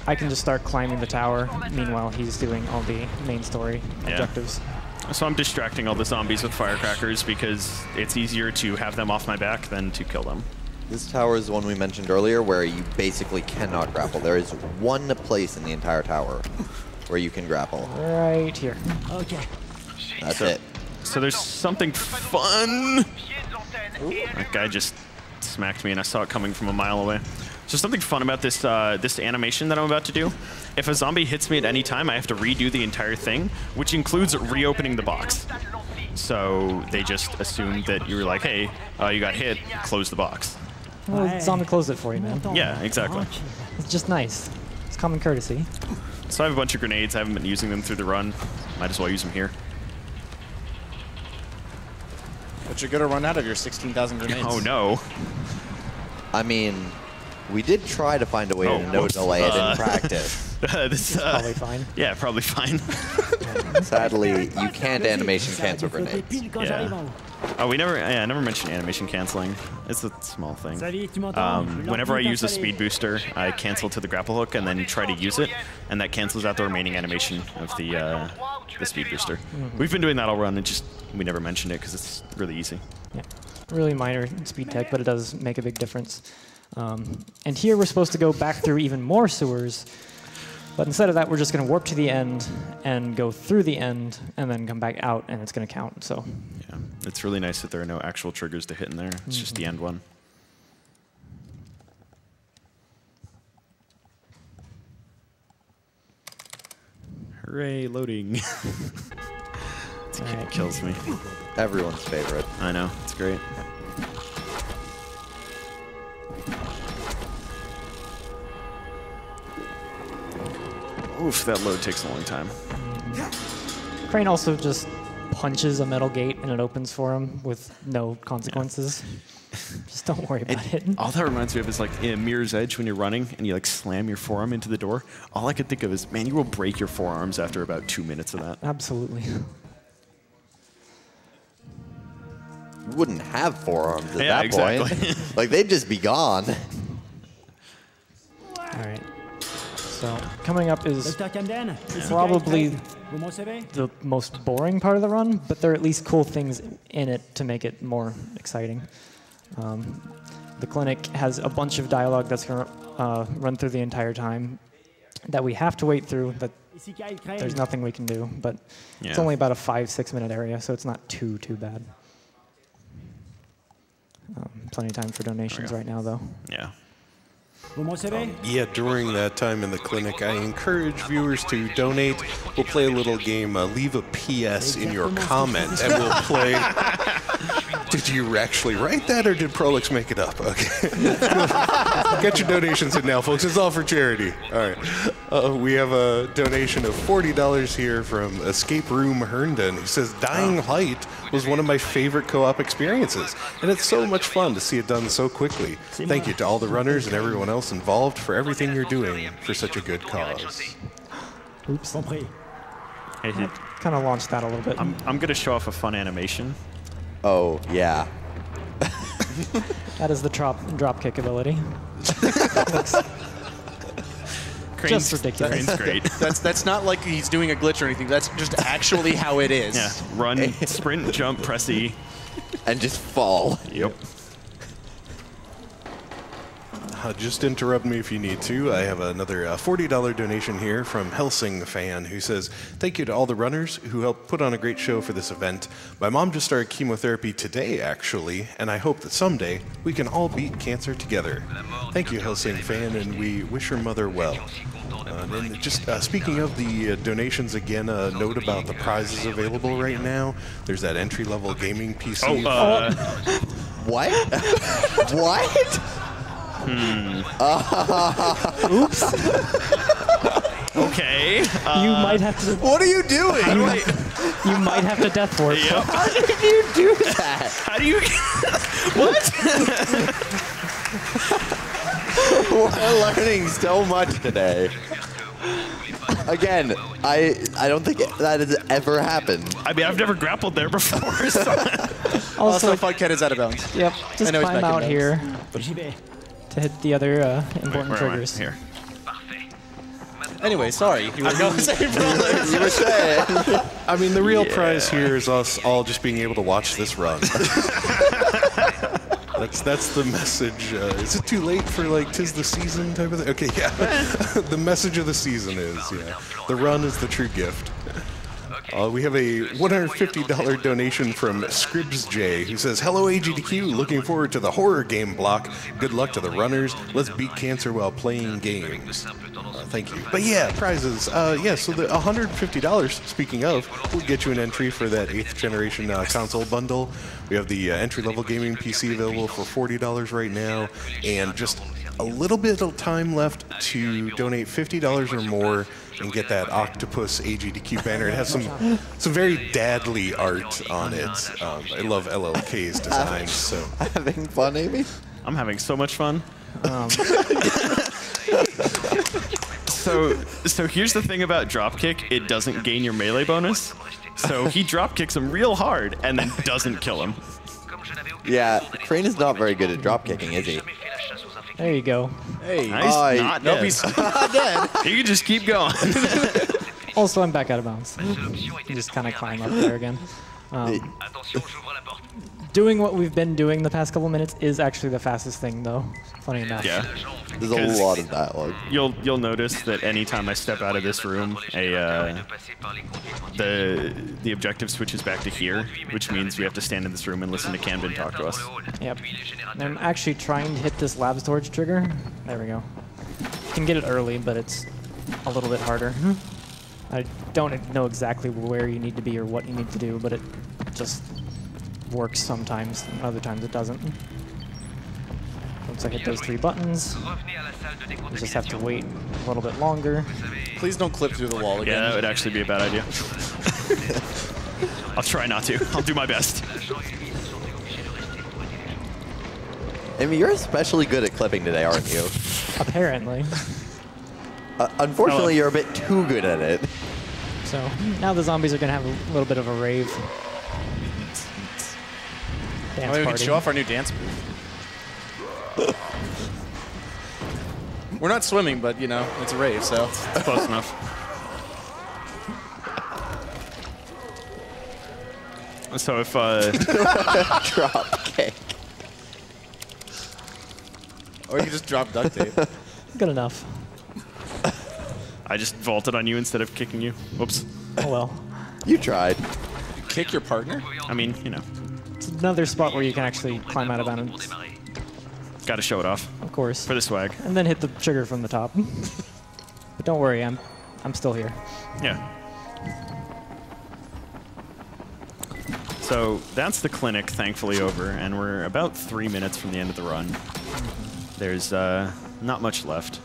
I can just start climbing the tower. Meanwhile, he's doing all the main story objectives. So I'm distracting all the zombies with firecrackers because it's easier to have them off my back than to kill them. This tower is the one we mentioned earlier where you basically cannot grapple. There is one place in the entire tower where you can grapple. Right here. Okay. That's it. So there's something fun. That guy just smacked me and I saw it coming from a mile away. So something fun about this this animation that I'm about to do. If a zombie hits me at any time, I have to redo the entire thing, which includes reopening the box. So they just assumed that you were like, hey, you got hit, close the box. Well, Zombie closed it for you, man. Yeah, exactly. It's just nice. It's common courtesy. So I have a bunch of grenades. I haven't been using them through the run. Might as well use them here. But you're going to run out of your 16,000 grenades. Oh, no. I mean, we did try to find a way to no delay it in practice. This Probably fine. Yeah, probably fine. Sadly, you can't animation cancel grenades. Yeah. Oh, I never mentioned animation canceling. It's a small thing. Whenever I use a speed booster, I cancel to the grapple hook and then try to use it, and that cancels out the remaining animation of the speed booster. We've been doing that all run, and we never mentioned it because it's really easy. Yeah, really minor speed tech, but it does make a big difference. And here we're supposed to go back through even more sewers, but instead of that, we're just going to warp to the end and go through the end and then come back out, and it's going to count. So yeah, it's really nice that there are no actual triggers to hit in there. It's just the end one. Hooray, loading. It kills me. Everyone's favorite. I know, it's great. Oof, that load takes a long time. Crane also just punches a metal gate and it opens for him with no consequences. Just don't worry about it. All that reminds me of is like in Mirror's Edge when you're running and you like slam your forearm into the door. All I could think of is, man, you will break your forearms after about 2 minutes of that. Absolutely. You wouldn't have forearms at that exactly. point. Like, they'd just be gone. All right. So coming up is probably the most boring part of the run, but there are at least cool things in it to make it more exciting. The clinic has a bunch of dialogue that's going to run through the entire time that we have to wait through, that there's nothing we can do, but it's only about a 5-6 minute area, so it's not too bad. Plenty of time for donations right now, though. Yeah. Yeah, during that time in the clinic, I encourage viewers to donate. We'll play a little game, leave a PS in your comment, and we'll play... Did you actually write that, or did Prolix make it up? Okay. Get your donations in now, folks. It's all for charity. All right. We have a donation of $40 here from Escape Room Herndon, who says, Dying Light was one of my favorite co-op experiences, and it's so much fun to see it done so quickly. Thank you to all the runners and everyone else involved for everything you're doing for such a good cause. Oops. Hey, Kind of launched that a little bit. I'm going to show off a fun animation. Oh, yeah. That is the drop kick ability. Crane's, just ridiculous. Crane's great. That's not like he's doing a glitch or anything. That's just actually how it is. Yeah, run, sprint, jump, press E. And just fall. Yep. Just interrupt me if you need to. I have another $40 donation here from Helsing Fan, who says, thank you to all the runners who helped put on a great show for this event. My mom just started chemotherapy today, actually, and I hope that someday we can all beat cancer together. Thank you, Helsing Fan, and we wish your mother well. And just speaking of the donations again, a note about the prizes available right now. There's that entry-level gaming PC. What? What? Oops. Okay. You might have to. What are you doing? You might have to death force. Yep. How did you do that? How do you... What? We're learning so much today. Again, I don't think that has ever happened. I mean, I've never grappled there before. So. Also, FunCat is out of bounds. Yep, just climb out here to hit the other important Where triggers. Here. Anyway, sorry. You were going to say You were saying. I mean, the real prize here is us all just being able to watch this run. That's the message. Is it too late for like 'tis the season type of thing? Okay, yeah. The message of the season is, the run is the true gift. We have a $150 donation from Scribs J, who says, "Hello AGDQ, looking forward to the horror game block. Good luck to the runners. Let's beat cancer while playing games." Thank you. But yeah, prizes. Yeah, so the $150, speaking of, will get you an entry for that 8th generation console bundle. We have the entry-level gaming PC available for $40 right now, and just a little bit of time left to donate $50 or more and get that Octopus AGDQ banner. It has some very dadly art on it. I love LLK's designs. So Having fun, Amy? I'm having so much fun. So here's the thing about dropkick. It doesn't gain your melee bonus. So he dropkicks him real hard and then doesn't kill him. Yeah, Crane is not very good at dropkicking, is he? There you go. Hey, Nice. Not nope, dead. he's not dead. You can just keep going. Also, I'm back out of bounds. You just kind of climb up there again. Doing what we've been doing the past couple minutes is actually the fastest thing, though. Funny enough. Yeah. There's a lot of dialogue. You'll notice that anytime I step out of this room, the objective switches back to here, which means we have to stand in this room and listen to Camden talk to us. Yep. And I'm actually trying to hit this lab storage trigger. There we go. You can get it early, but it's a little bit harder. I don't know exactly where you need to be or what you need to do, but it just works sometimes, and other times it doesn't. Once I hit those 3 buttons, you just have to wait a little bit longer. Please don't clip through the wall again. Yeah, that would actually be a bad idea. I'll try not to. I'll do my best. Amy, you're especially good at clipping today, aren't you? Apparently. Unfortunately, you're a bit too good at it. So now the zombies are going to have a little bit of a rave. Dance We can party. show off our new dance move. We're not swimming, but, you know, it's a rave, so. It's close enough. So if... Drop kick. Or you can just drop duct tape. Good enough. I just vaulted on you instead of kicking you. Whoops. Oh well. You tried. You kick your partner? I mean, you know. It's another spot where you can actually climb out of bounds, Got to show it off. of course. For the swag. And then hit the trigger from the top. But don't worry, I'm still here. Yeah. So that's the clinic, thankfully, over, and we're about 3 minutes from the end of the run. There's not much left.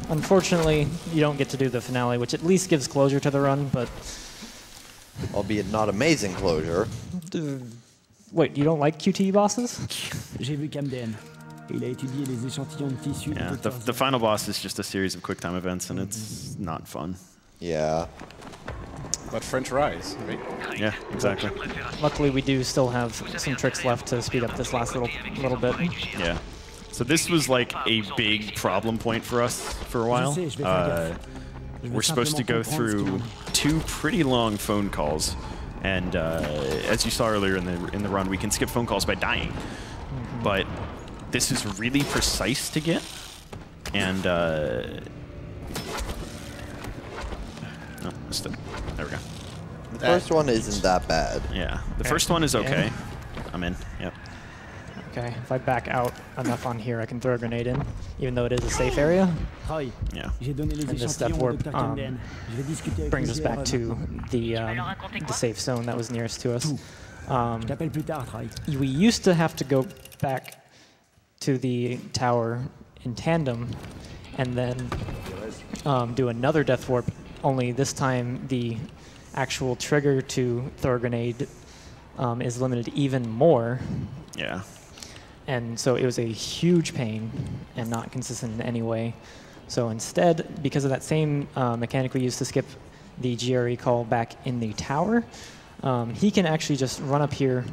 Unfortunately, you don't get to do the finale, which at least gives closure to the run, but... Albeit not amazing closure. Wait, you don't like QTE bosses? J'ai vu Camden. Il a étudié les échantillons de tissu. Yeah, the final boss is just a series of QuickTime events, and it's not fun. Yeah. But French fries, right? Yeah, exactly. Luckily, we do still have some tricks left to speed up this last little bit. Yeah. So this was like a big problem point for us for a while. We're supposed to go through 2 pretty long phone calls, and as you saw earlier in the run, we can skip phone calls by dying. But this is really precise to get, and no, missed it. There we go. The first one isn't that bad. Yeah, the first one is okay. I'm in. Yep. Okay, if I back out enough on here, I can throw a grenade in, even though it is a safe area. Roy, Yeah. j'ai donné les And this step échantillons au warp Dr. Camden. Je vais discuter avec brings le us back GR to maintenant. the safe zone that was nearest to us. Je t'appelle plus tard, Roy. We used to have to go back to the tower in tandem and then do another death warp, only this time the actual trigger to throw a grenade is limited even more. Yeah. And so it was a huge pain and not consistent in any way. So instead, because of that same mechanic we used to skip the GRE call back in the tower, he can actually just run up here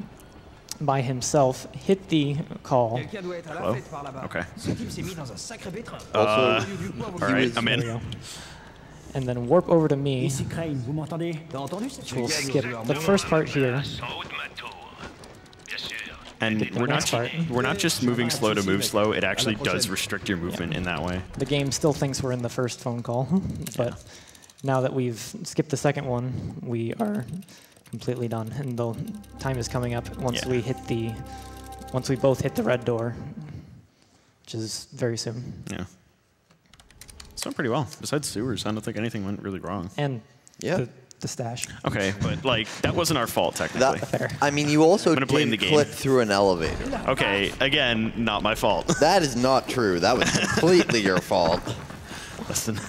by himself, hit the call. Hello? Okay. Also, All right, I'm There we in. go. And then warp over to me, Ici Crane, vous m'entendez? T'as entendu cette which will skip the first part here. And we're next part. not just moving slow to move slow. It actually does restrict your movement in that way. The game still thinks we're in the first phone call, but now that we've skipped the second one, we are completely done, and the time is coming up once we both hit the red door, which is very soon. Yeah. It's done pretty well. Besides sewers, I don't think anything went really wrong. And the stash. Okay, but like that wasn't our fault technically. Fair. I mean, you also I'm gonna blame the did game. clip through an elevator. Okay, again, not my fault. That is not true. That was completely your fault. Listen,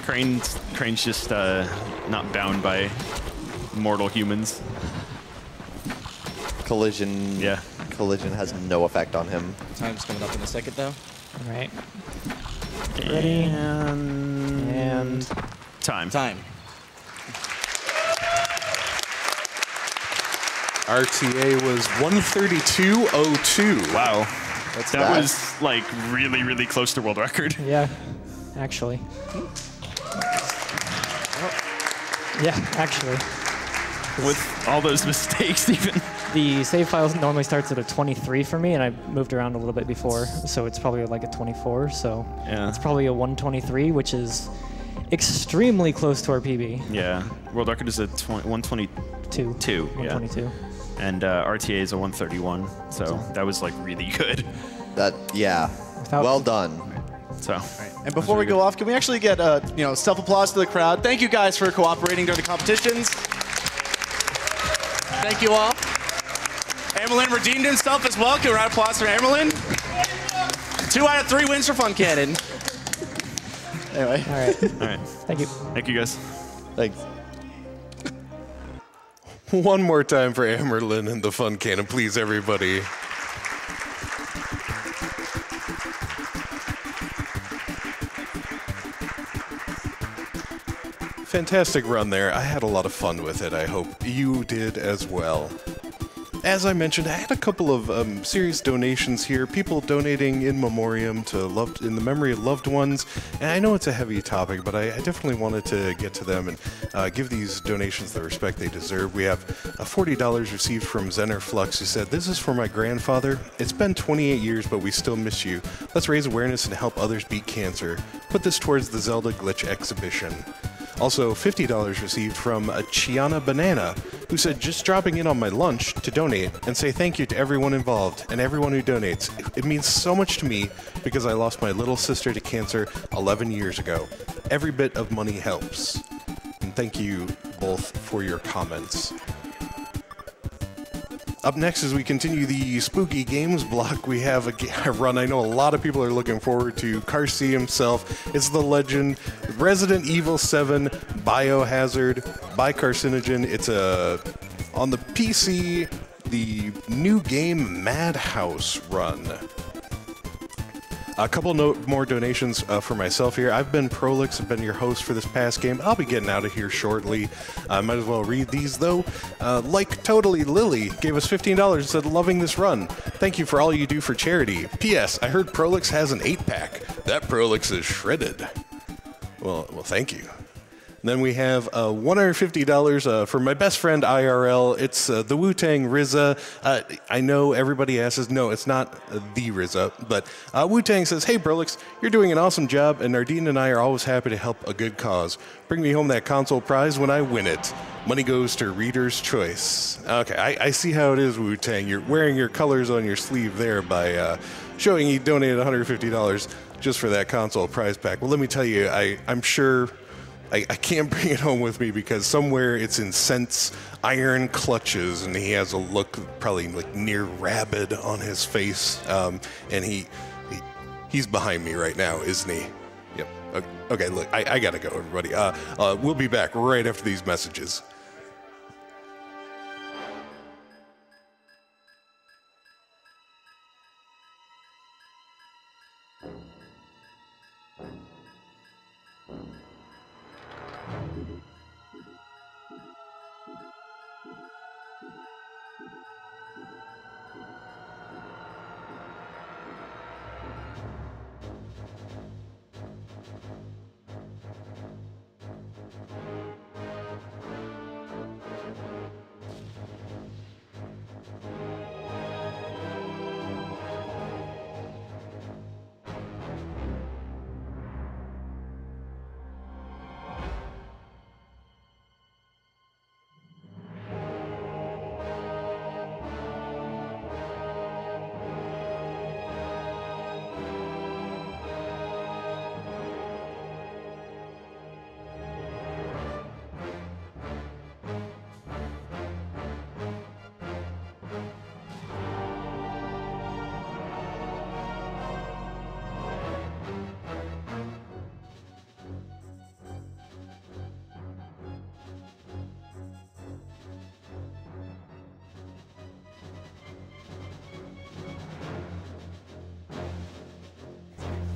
Crane's just not bound by mortal humans. Collision. Yeah. Collision has no effect on him. Time's coming up in a second, though. All right. Get ready. And time. Time. RTA was 132.02. Wow. That bad. was like really, really close to world record. yeah, actually. Yeah, actually. With all those mistakes even. The save file normally starts at a 23 for me, and I moved around a little bit before, so it's probably like a 24. So Yeah. it's probably a 123, which is extremely close to our PB. Yeah. World record is a 122. Two. Yeah. 122. And RTA is a 131. So that was like really good. Without- Well done. So. And before we go off, can we actually get self-applause to the crowd? Thank you guys for cooperating during the competitions. Thank you all. Amyrlinn redeemed himself as well. Give a round of applause for Amyrlinn. 2 out of 3 wins for Funcannon. Anyway. All right. All right. Thank you. Thank you guys. Thanks. One more time for Amyrlinn and the Funcannon, please, everybody. Fantastic run there. I had a lot of fun with it. I hope you did as well. As I mentioned, I had a couple of serious donations here. People donating in memoriam to in the memory of loved ones. And I know it's a heavy topic, but I definitely wanted to get to them and give these donations the respect they deserve. We have $40 received from Zener Flux, who said, "This is for my grandfather. It's been 28 years, but we still miss you. Let's raise awareness and help others beat cancer. Put this towards the Zelda Glitch exhibition." Also, $50 received from Chiana Banana, who said, "Just dropping in on my lunch to donate and say thank you to everyone involved and everyone who donates. It means so much to me because I lost my little sister to cancer 11 years ago. Every bit of money helps." And thank you both for your comments. Up next, as we continue the spooky games block, we have a run I know a lot of people are looking forward to. Carsey himself. It's the legend. Resident Evil 7 Biohazard by Carcinogen. It's on the PC, the new game Madhouse run. A couple more donations for myself here. I've been Prolix, I've been your host for this past game. I'll be getting out of here shortly. Might as well read these though. Like Totally Lily gave us $15 and said, "Loving this run. Thank you for all you do for charity. P.S. I heard Prolix has an 8-pack. That Prolix is shredded." Well, thank you. Then we have $150 for my best friend IRL. It's the Wu-Tang RZA. I know everybody asks, no, it's not the RZA, but Wu-Tang says, "Hey, Brolix, you're doing an awesome job, and Nardine and I are always happy to help a good cause. Bring me home that console prize when I win it. Money goes to Reader's Choice." Okay, I see how it is, Wu-Tang. You're wearing your colors on your sleeve there by showing you donated $150 just for that console prize pack. Well, let me tell you, I'm sure... I can't bring it home with me because somewhere it's in Scent's iron clutches, and he has a look probably like near rabid on his face, and he's behind me right now, isn't he? Yep. Okay, look, I gotta go, everybody. We'll be back right after these messages.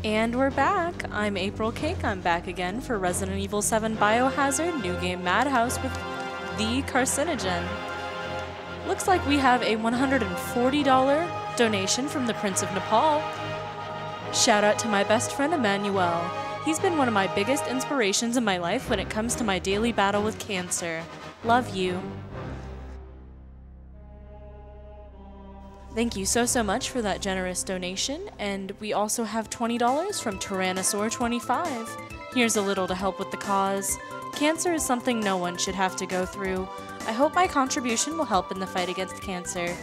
And we're back. I'm April Cake. I'm back again for Resident Evil 7 Biohazard New Game Madhouse with the Carcinogen. Looks like we have a $140 donation from the Prince of Nepal. Shout out to my best friend Emmanuel. He's been one of my biggest inspirations in my life when it comes to my daily battle with cancer. Love you. Thank you so much for that generous donation, and we also have $20 from Tyrannosaur25. Here's a little to help with the cause. Cancer is something no one should have to go through. I hope my contribution will help in the fight against cancer.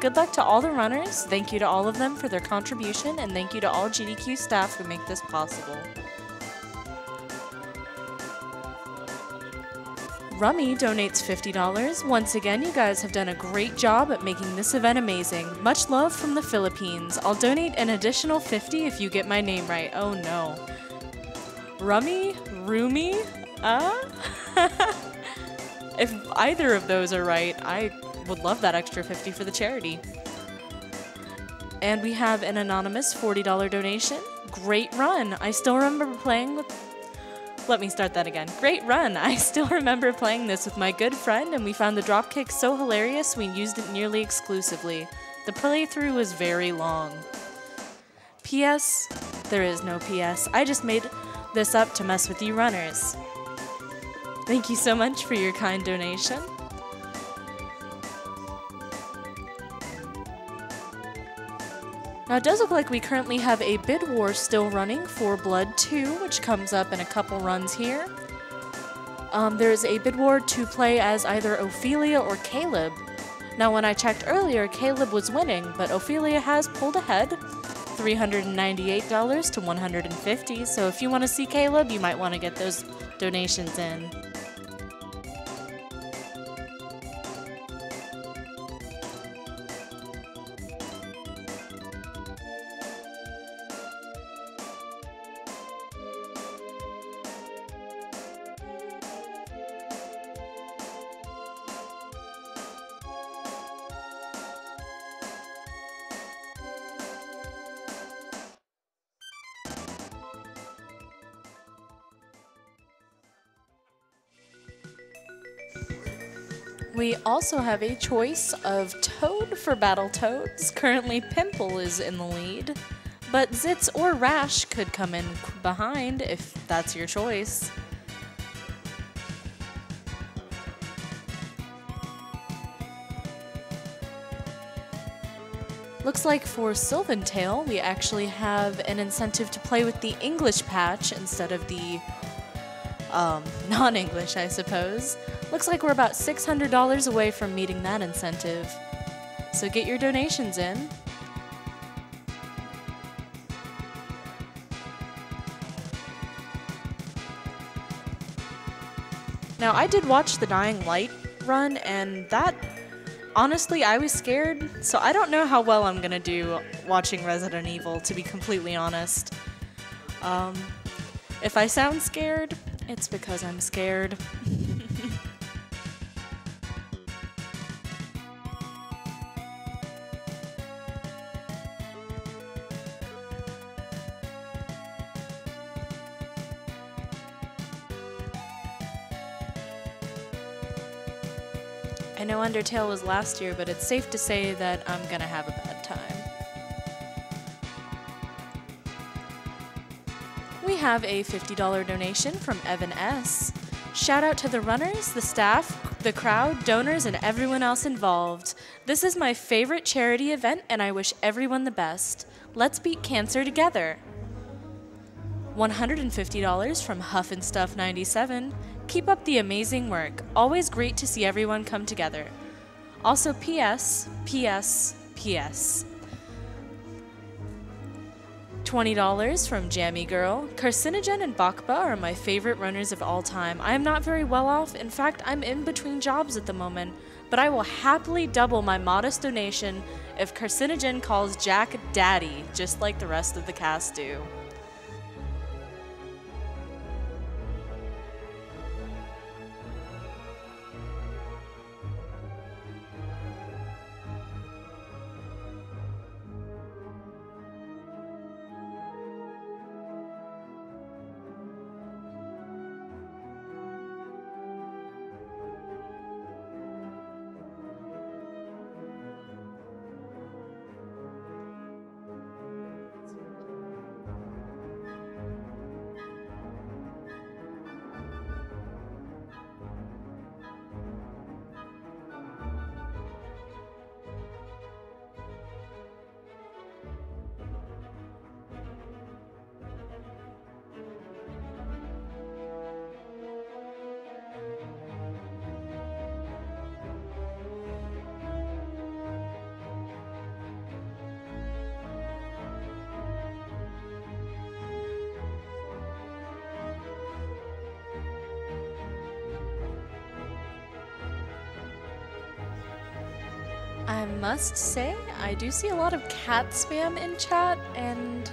Good luck to all the runners, thank you to all of them for their contribution, and thank you to all GDQ staff who make this possible. Rummy donates $50. Once again, you guys have done a great job at making this event amazing. Much love from the Philippines. I'll donate an additional $50 if you get my name right. Oh no. Rummy? Roomy? If either of those are right, I would love that extra $50 for the charity. And we have an anonymous $40 donation. Great run. I still remember playing with... Let me start that again. Great run! I still remember playing this with my good friend, and we found the dropkick so hilarious we used it nearly exclusively. The playthrough was very long. P.S. There is no P.S. I just made this up to mess with you runners. Thank you so much for your kind donation. Now it does look like we currently have a bid war still running for Blood 2, which comes up in a couple runs here. There's a bid war to play as either Ophelia or Caleb. Now when I checked earlier, Caleb was winning, but Ophelia has pulled ahead, $398 to $150, so if you want to see Caleb, you might want to get those donations in. We also have a choice of Toad for Battletoads. Currently, Pimple is in the lead, but Zitz or Rash could come in behind if that's your choice. Looks like for Sylvantail, we actually have an incentive to play with the English patch instead of the non-English, I suppose. Looks like we're about $600 away from meeting that incentive. So get your donations in. Now, I did watch the Dying Light run, and that, honestly, I was scared, so I don't know how well I'm gonna do watching Resident Evil, to be completely honest. If I sound scared, it's because I'm scared. I know Undertale was last year, but it's safe to say that I'm gonna have a bad time. We have a $50 donation from Evan S. Shout out to the runners, the staff, the crowd, donors, and everyone else involved. This is my favorite charity event, and I wish everyone the best. Let's beat cancer together. $150 from Huff and Stuff 97. Keep up the amazing work. Always great to see everyone come together. Also, P.S. P.S. P.S. $20 from Jammy Girl. Carcinogen and Bakba are my favorite runners of all time. I am not very well off. In fact, I'm in between jobs at the moment, but I will happily double my modest donation if Carcinogen calls Jack Daddy, just like the rest of the cast do. I must say, I do see a lot of cat spam in chat, and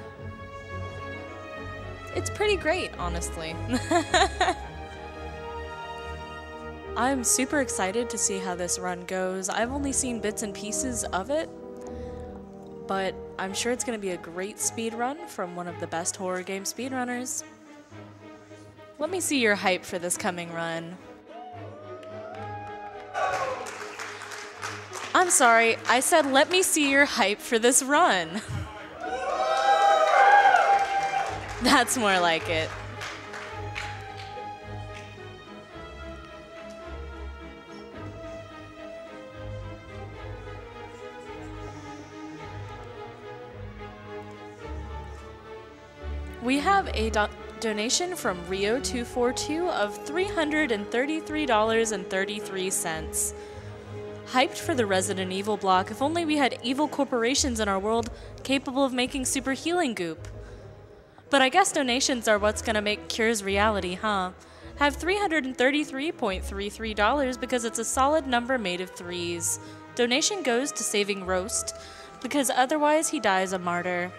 it's pretty great, honestly. I'm super excited to see how this run goes. I've only seen bits and pieces of it, but I'm sure it's going to be a great speed run from one of the best horror game speedrunners. Let me see your hype for this coming run. I'm sorry, I said let me see your hype for this run. That's more like it. We have a donation from Rio242 of $333.33. Hyped for the Resident Evil block. If only we had evil corporations in our world capable of making super healing goop. But I guess donations are what's gonna make cures reality, huh? Have $333.33 because it's a solid number made of threes. Donation goes to saving Roast, because otherwise he dies a martyr.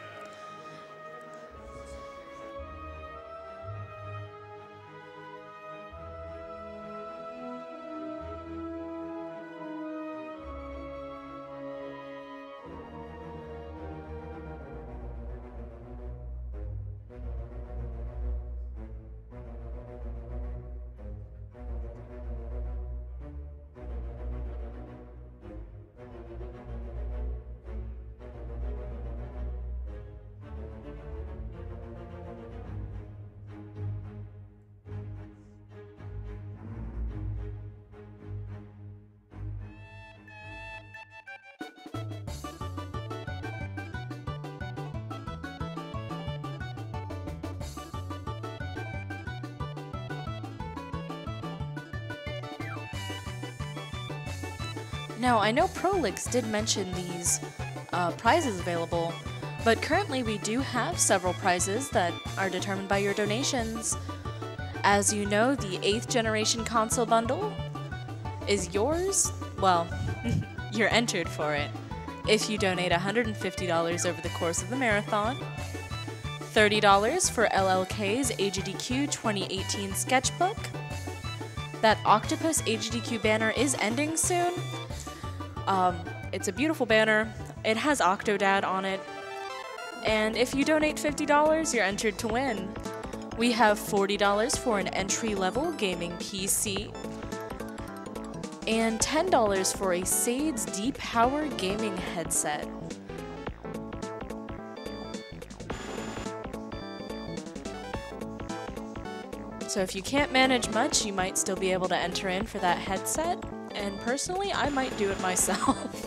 Now, I know Prolix did mention these prizes available, but currently we do have several prizes that are determined by your donations. As you know, the 8th generation console bundle is yours. Well, you're entered for it if you donate $150 over the course of the marathon, $30 for LLK's AGDQ 2018 sketchbook. That Octopus AGDQ banner is ending soon. It's a beautiful banner. It has Octodad on it. And if you donate $50, you're entered to win. We have $40 for an entry-level gaming PC. And $10 for a Sades D-Power gaming headset. So if you can't manage much, you might still be able to enter in for that headset. And personally, I might do it myself.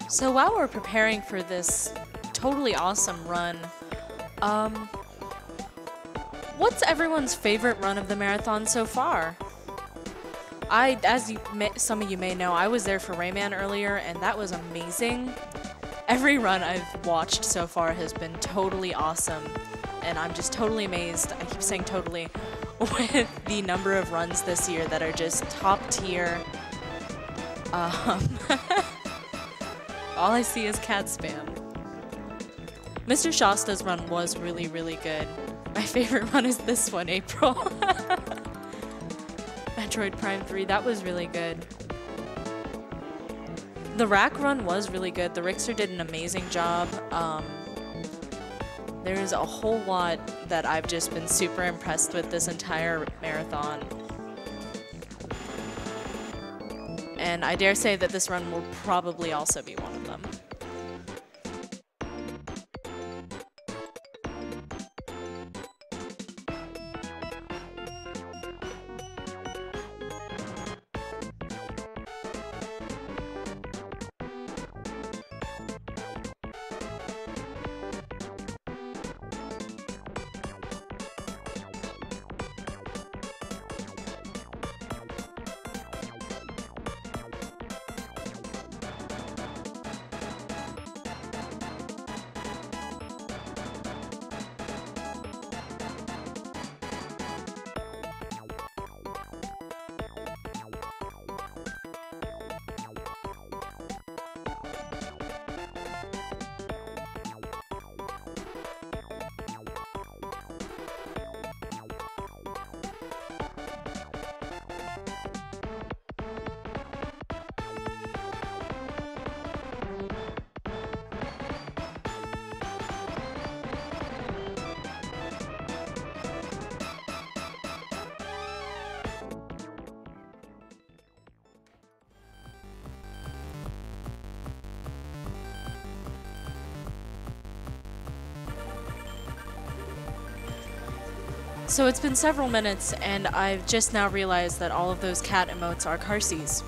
So while we're preparing for this totally awesome run, what's everyone's favorite run of the marathon so far? As some of you may know, I was there for Rayman earlier, and that was amazing. Every run I've watched so far has been totally awesome, and I'm just totally amazed, I keep saying totally, with the number of runs this year that are just top tier. All I see is cat spam. Mr. Shasta's run was really, really good. My favorite run is this one, April. Metroid Prime 3, that was really good. The rack run was really good. The Rixer did an amazing job. There's a whole lot that I've just been super impressed with this entire marathon. And I dare say that this run will probably also be one of them. So it's been several minutes, and I've just now realized that all of those cat emotes are Karsi's.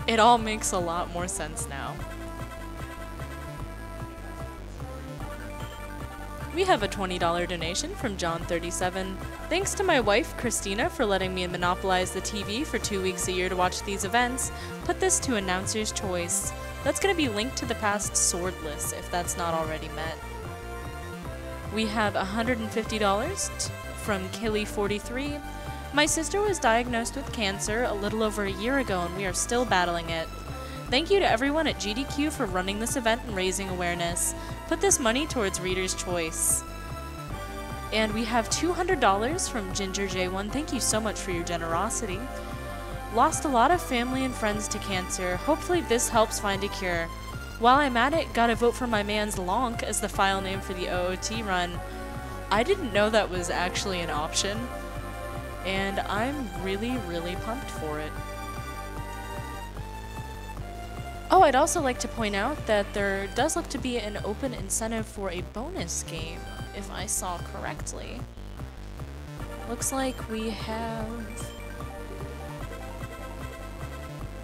It all makes a lot more sense now. We have a $20 donation from John37. Thanks to my wife, Christina, for letting me monopolize the TV for 2 weeks a year to watch these events. Put this to announcer's choice. That's going to be linked to the past swordless, if that's not already met. We have $150 from Killy43. My sister was diagnosed with cancer a little over a year ago, and we are still battling it. Thank you to everyone at GDQ for running this event and raising awareness. Put this money towards Reader's Choice. And we have $200 from Ginger J1. Thank you so much for your generosity. Lost a lot of family and friends to cancer. Hopefully this helps find a cure. While I'm at it, gotta vote for my man's Lonk as the file name for the OOT run. I didn't know that was actually an option, and I'm really, really pumped for it. Oh, I'd also like to point out that there does look to be an open incentive for a bonus game, if I saw correctly. Looks like we have...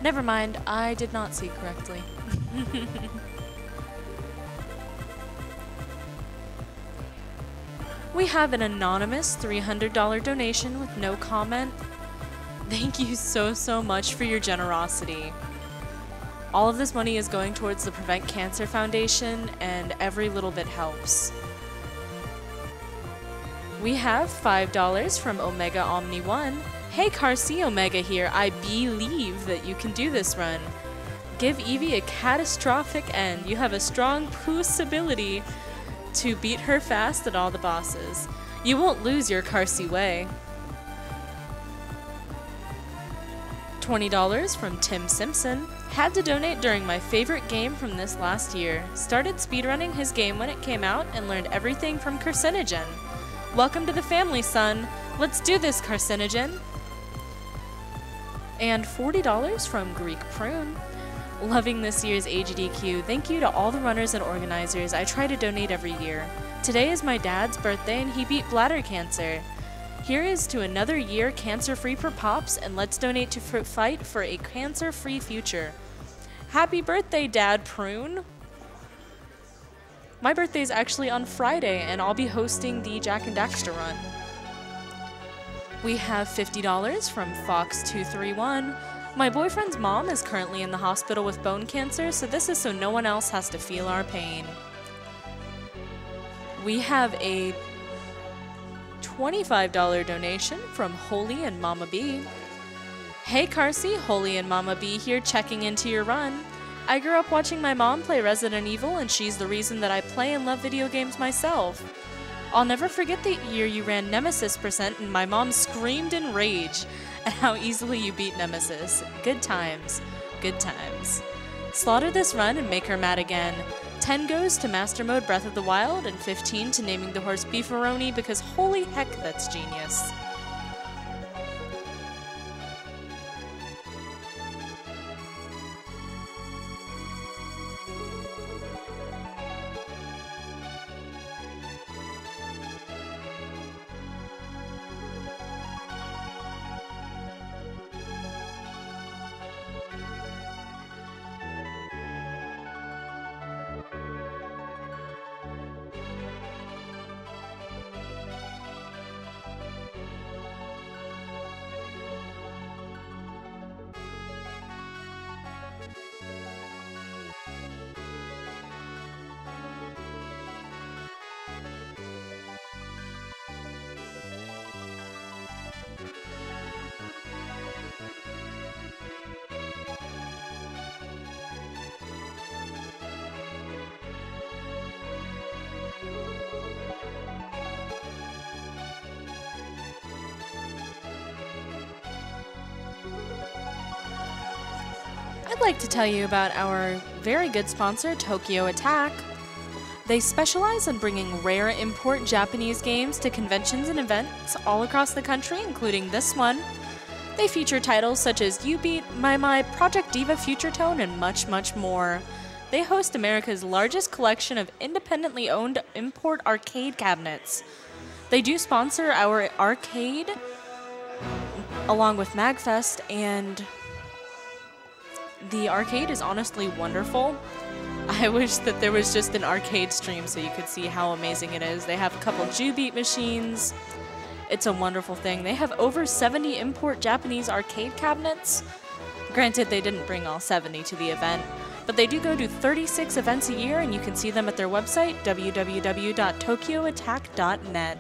Never mind, I did not see correctly. We have an anonymous $300 donation with no comment. Thank you so much for your generosity. All of this money is going towards the Prevent Cancer Foundation, and every little bit helps. We have $5 from Omega Omni 1. Hey Karsi, Omega here. I believe that you can do this run. Give Eevee a catastrophic end. You have a strong possibility to beat her fast at all the bosses. You won't lose your Karsi way. $20 from Tim Simpson. Had to donate during my favorite game from this last year. Started speedrunning his game when it came out and learned everything from Carcinogen. Welcome to the family, son. Let's do this, Carcinogen. And $40 from Greek Prune. Loving this year's AGDQ. Thank you to all the runners and organizers. I try to donate every year. Today is my dad's birthday and he beat bladder cancer. Here is to another year cancer-free for Pops, and let's donate to fight for a cancer-free future. Happy birthday, Dad Prune. My birthday is actually on Friday, and I'll be hosting the Jack and Daxter run. We have $50 from Fox231. My boyfriend's mom is currently in the hospital with bone cancer, so this is so no one else has to feel our pain. We have a $25 donation from Holy and Mama B. Hey Karsi, Holy and Mama B here checking into your run. I grew up watching my mom play Resident Evil, and she's the reason that I play and love video games myself. I'll never forget the year you ran Nemesis % and my mom screamed in rage at how easily you beat Nemesis. Good times. Good times. Slaughter this run and make her mad again. 10 goes to Master Mode Breath of the Wild, and 15 to naming the horse Beefaroni, because holy heck, that's genius. I'd like to tell you about our very good sponsor, Tokyo Attack. They specialize in bringing rare import Japanese games to conventions and events all across the country, including this one. They feature titles such as You Beat, My Project Diva Future Tone, and much, much more. They host America's largest collection of independently owned import arcade cabinets. They do sponsor our arcade along with MagFest, and the arcade is honestly wonderful. I wish that there was just an arcade stream so you could see how amazing it is. They have a couple Ju-Beat machines. It's a wonderful thing. They have over 70 import Japanese arcade cabinets. Granted, they didn't bring all 70 to the event, but they do go to 36 events a year, and you can see them at their website, www.tokyoattack.net.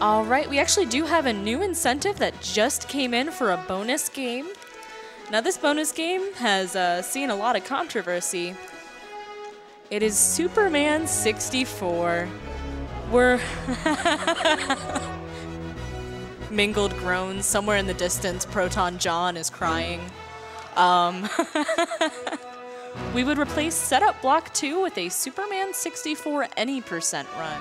All right, we actually do have a new incentive that just came in for a bonus game. Now, this bonus game has seen a lot of controversy. It is Superman 64. We're mingled groans. Somewhere in the distance, Proton John is crying. We would replace Setup Block 2 with a Superman 64 any percent run.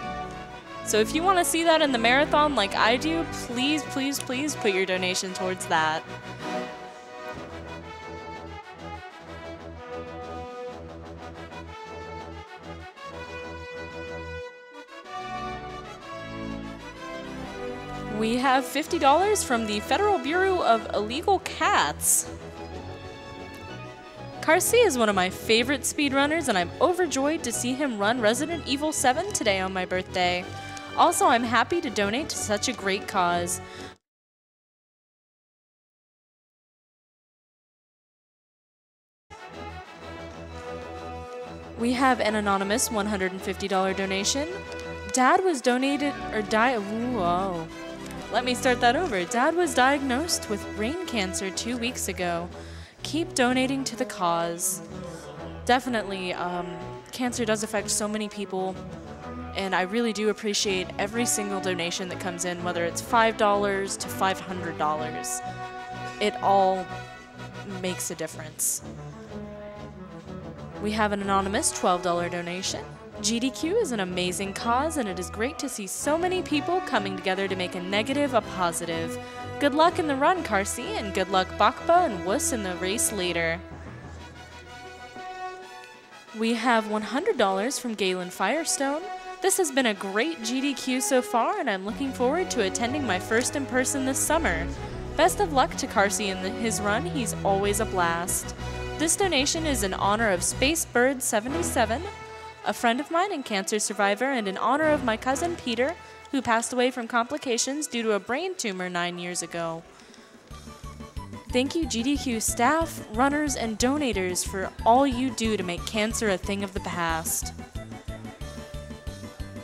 So if you want to see that in the marathon like I do, please, please, please put your donation towards that. We have $50 from the Federal Bureau of Illegal Cats. Carsey is one of my favorite speedrunners, and I'm overjoyed to see him run Resident Evil 7 today on my birthday. Also, I'm happy to donate to such a great cause. We have an anonymous $150 donation. Dad was donated, or whoa. Let me start that over. Dad was diagnosed with brain cancer 2 weeks ago. Keep donating to the cause. Definitely, cancer does affect so many people. And I really do appreciate every single donation that comes in, whether it's $5 to $500. It all makes a difference. We have an anonymous $12 donation. GDQ is an amazing cause, and it is great to see so many people coming together to make a negative a positive. Good luck in the run, Carsey, and good luck Bakba and Wuss in the race later. We have $100 from Galen Firestone. This has been a great GDQ so far, and I'm looking forward to attending my first in person this summer. Best of luck to Carsey in his run. He's always a blast. This donation is in honor of Spacebird77, a friend of mine and cancer survivor, and in honor of my cousin Peter, who passed away from complications due to a brain tumor 9 years ago. Thank you, GDQ staff, runners, and donators for all you do to make cancer a thing of the past.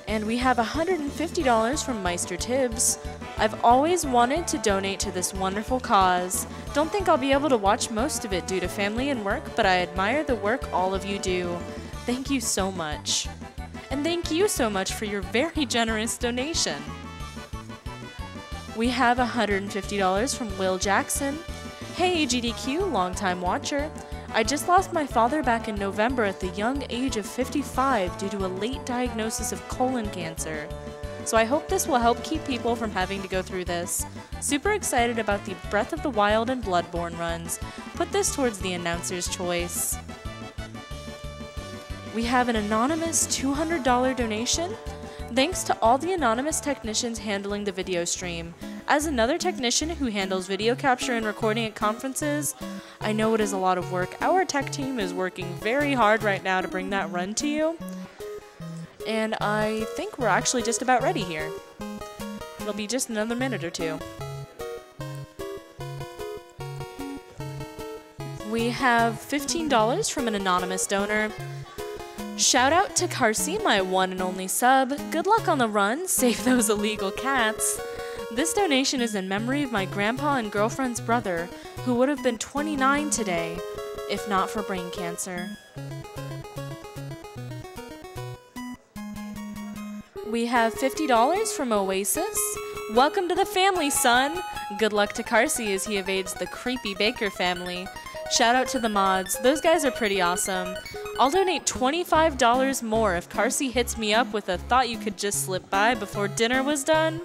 And we have $150 from Meister Tibbs. I've always wanted to donate to this wonderful cause. Don't think I'll be able to watch most of it due to family and work, but I admire the work all of you do. Thank you so much. And thank you so much for your very generous donation. We have $150 from Will Jackson. Hey GDQ, longtime watcher. I just lost my father back in November at the young age of 55 due to a late diagnosis of colon cancer. So I hope this will help keep people from having to go through this. Super excited about the Breath of the Wild and Bloodborne runs. Put this towards the announcer's choice. We have an anonymous $200 donation. Thanks to all the anonymous technicians handling the video stream. As another technician who handles video capture and recording at conferences, I know it is a lot of work. Our tech team is working very hard right now to bring that run to you. And I think we're actually just about ready here. It'll be just another minute or two. We have $15 from an anonymous donor. Shout out to Carsey, my one and only sub. Good luck on the run, save those illegal cats. This donation is in memory of my grandpa and girlfriend's brother, who would have been 29 today, if not for brain cancer. We have $50 from Oasis. Welcome to the family, son. Good luck to Carsey as he evades the creepy Baker family. Shout out to the mods. Those guys are pretty awesome. I'll donate $25 more if Carsey hits me up with a thought you could just slip by before dinner was done.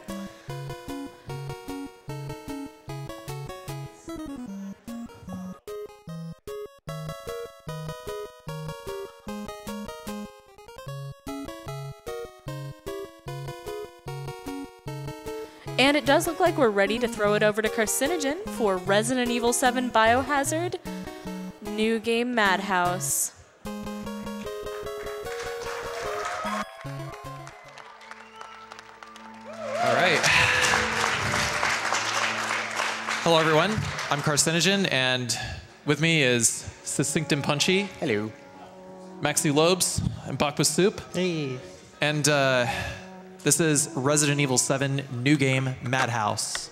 And it does look like we're ready to throw it over to Carcinogen for Resident Evil 7 Biohazard, New Game Madhouse. All right. Hello, everyone. I'm Carcinogen, and with me is Succinct and Punchy. Hello. Maxi Lobes and Bakwa Soup. Hey. And this is Resident Evil 7 New Game Madhouse.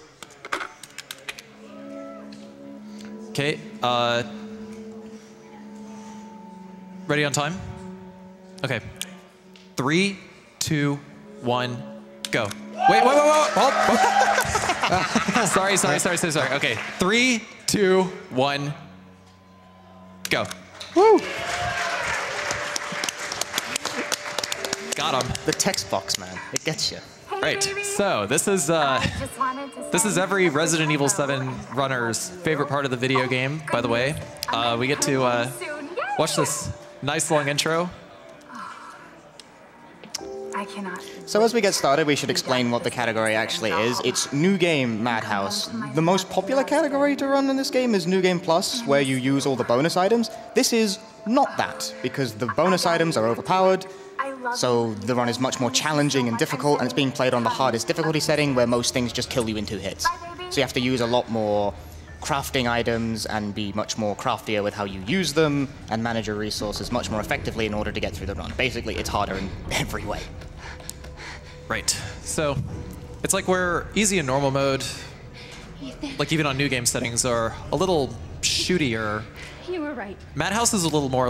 Okay. Ready on time? Okay. 3, 2, 1, go. Wait. Oh. Sorry. Okay. 3, 2, 1, go. Woo! Got him. The text box, man. It gets you. Right. So this is every Resident Evil 7 runner's favorite part of the video game. By the way, we get to watch this nice long intro. I cannot. So as we get started, we should explain what the category actually is. It's New Game Madhouse. The most popular category to run in this game is New Game Plus, where you use all the bonus items. This is not that, because the bonus items are overpowered, so the run is much more challenging and difficult, and it's being played on the hardest difficulty setting, where most things just kill you in 2 hits. So you have to use a lot more crafting items and be much more craftier with how you use them and manage your resources much more effectively in order to get through the run. Basically, it's harder in every way. Right. So it's like where easy and normal mode, like even on new game settings, are a little shootier. You were right. Madhouse is a little more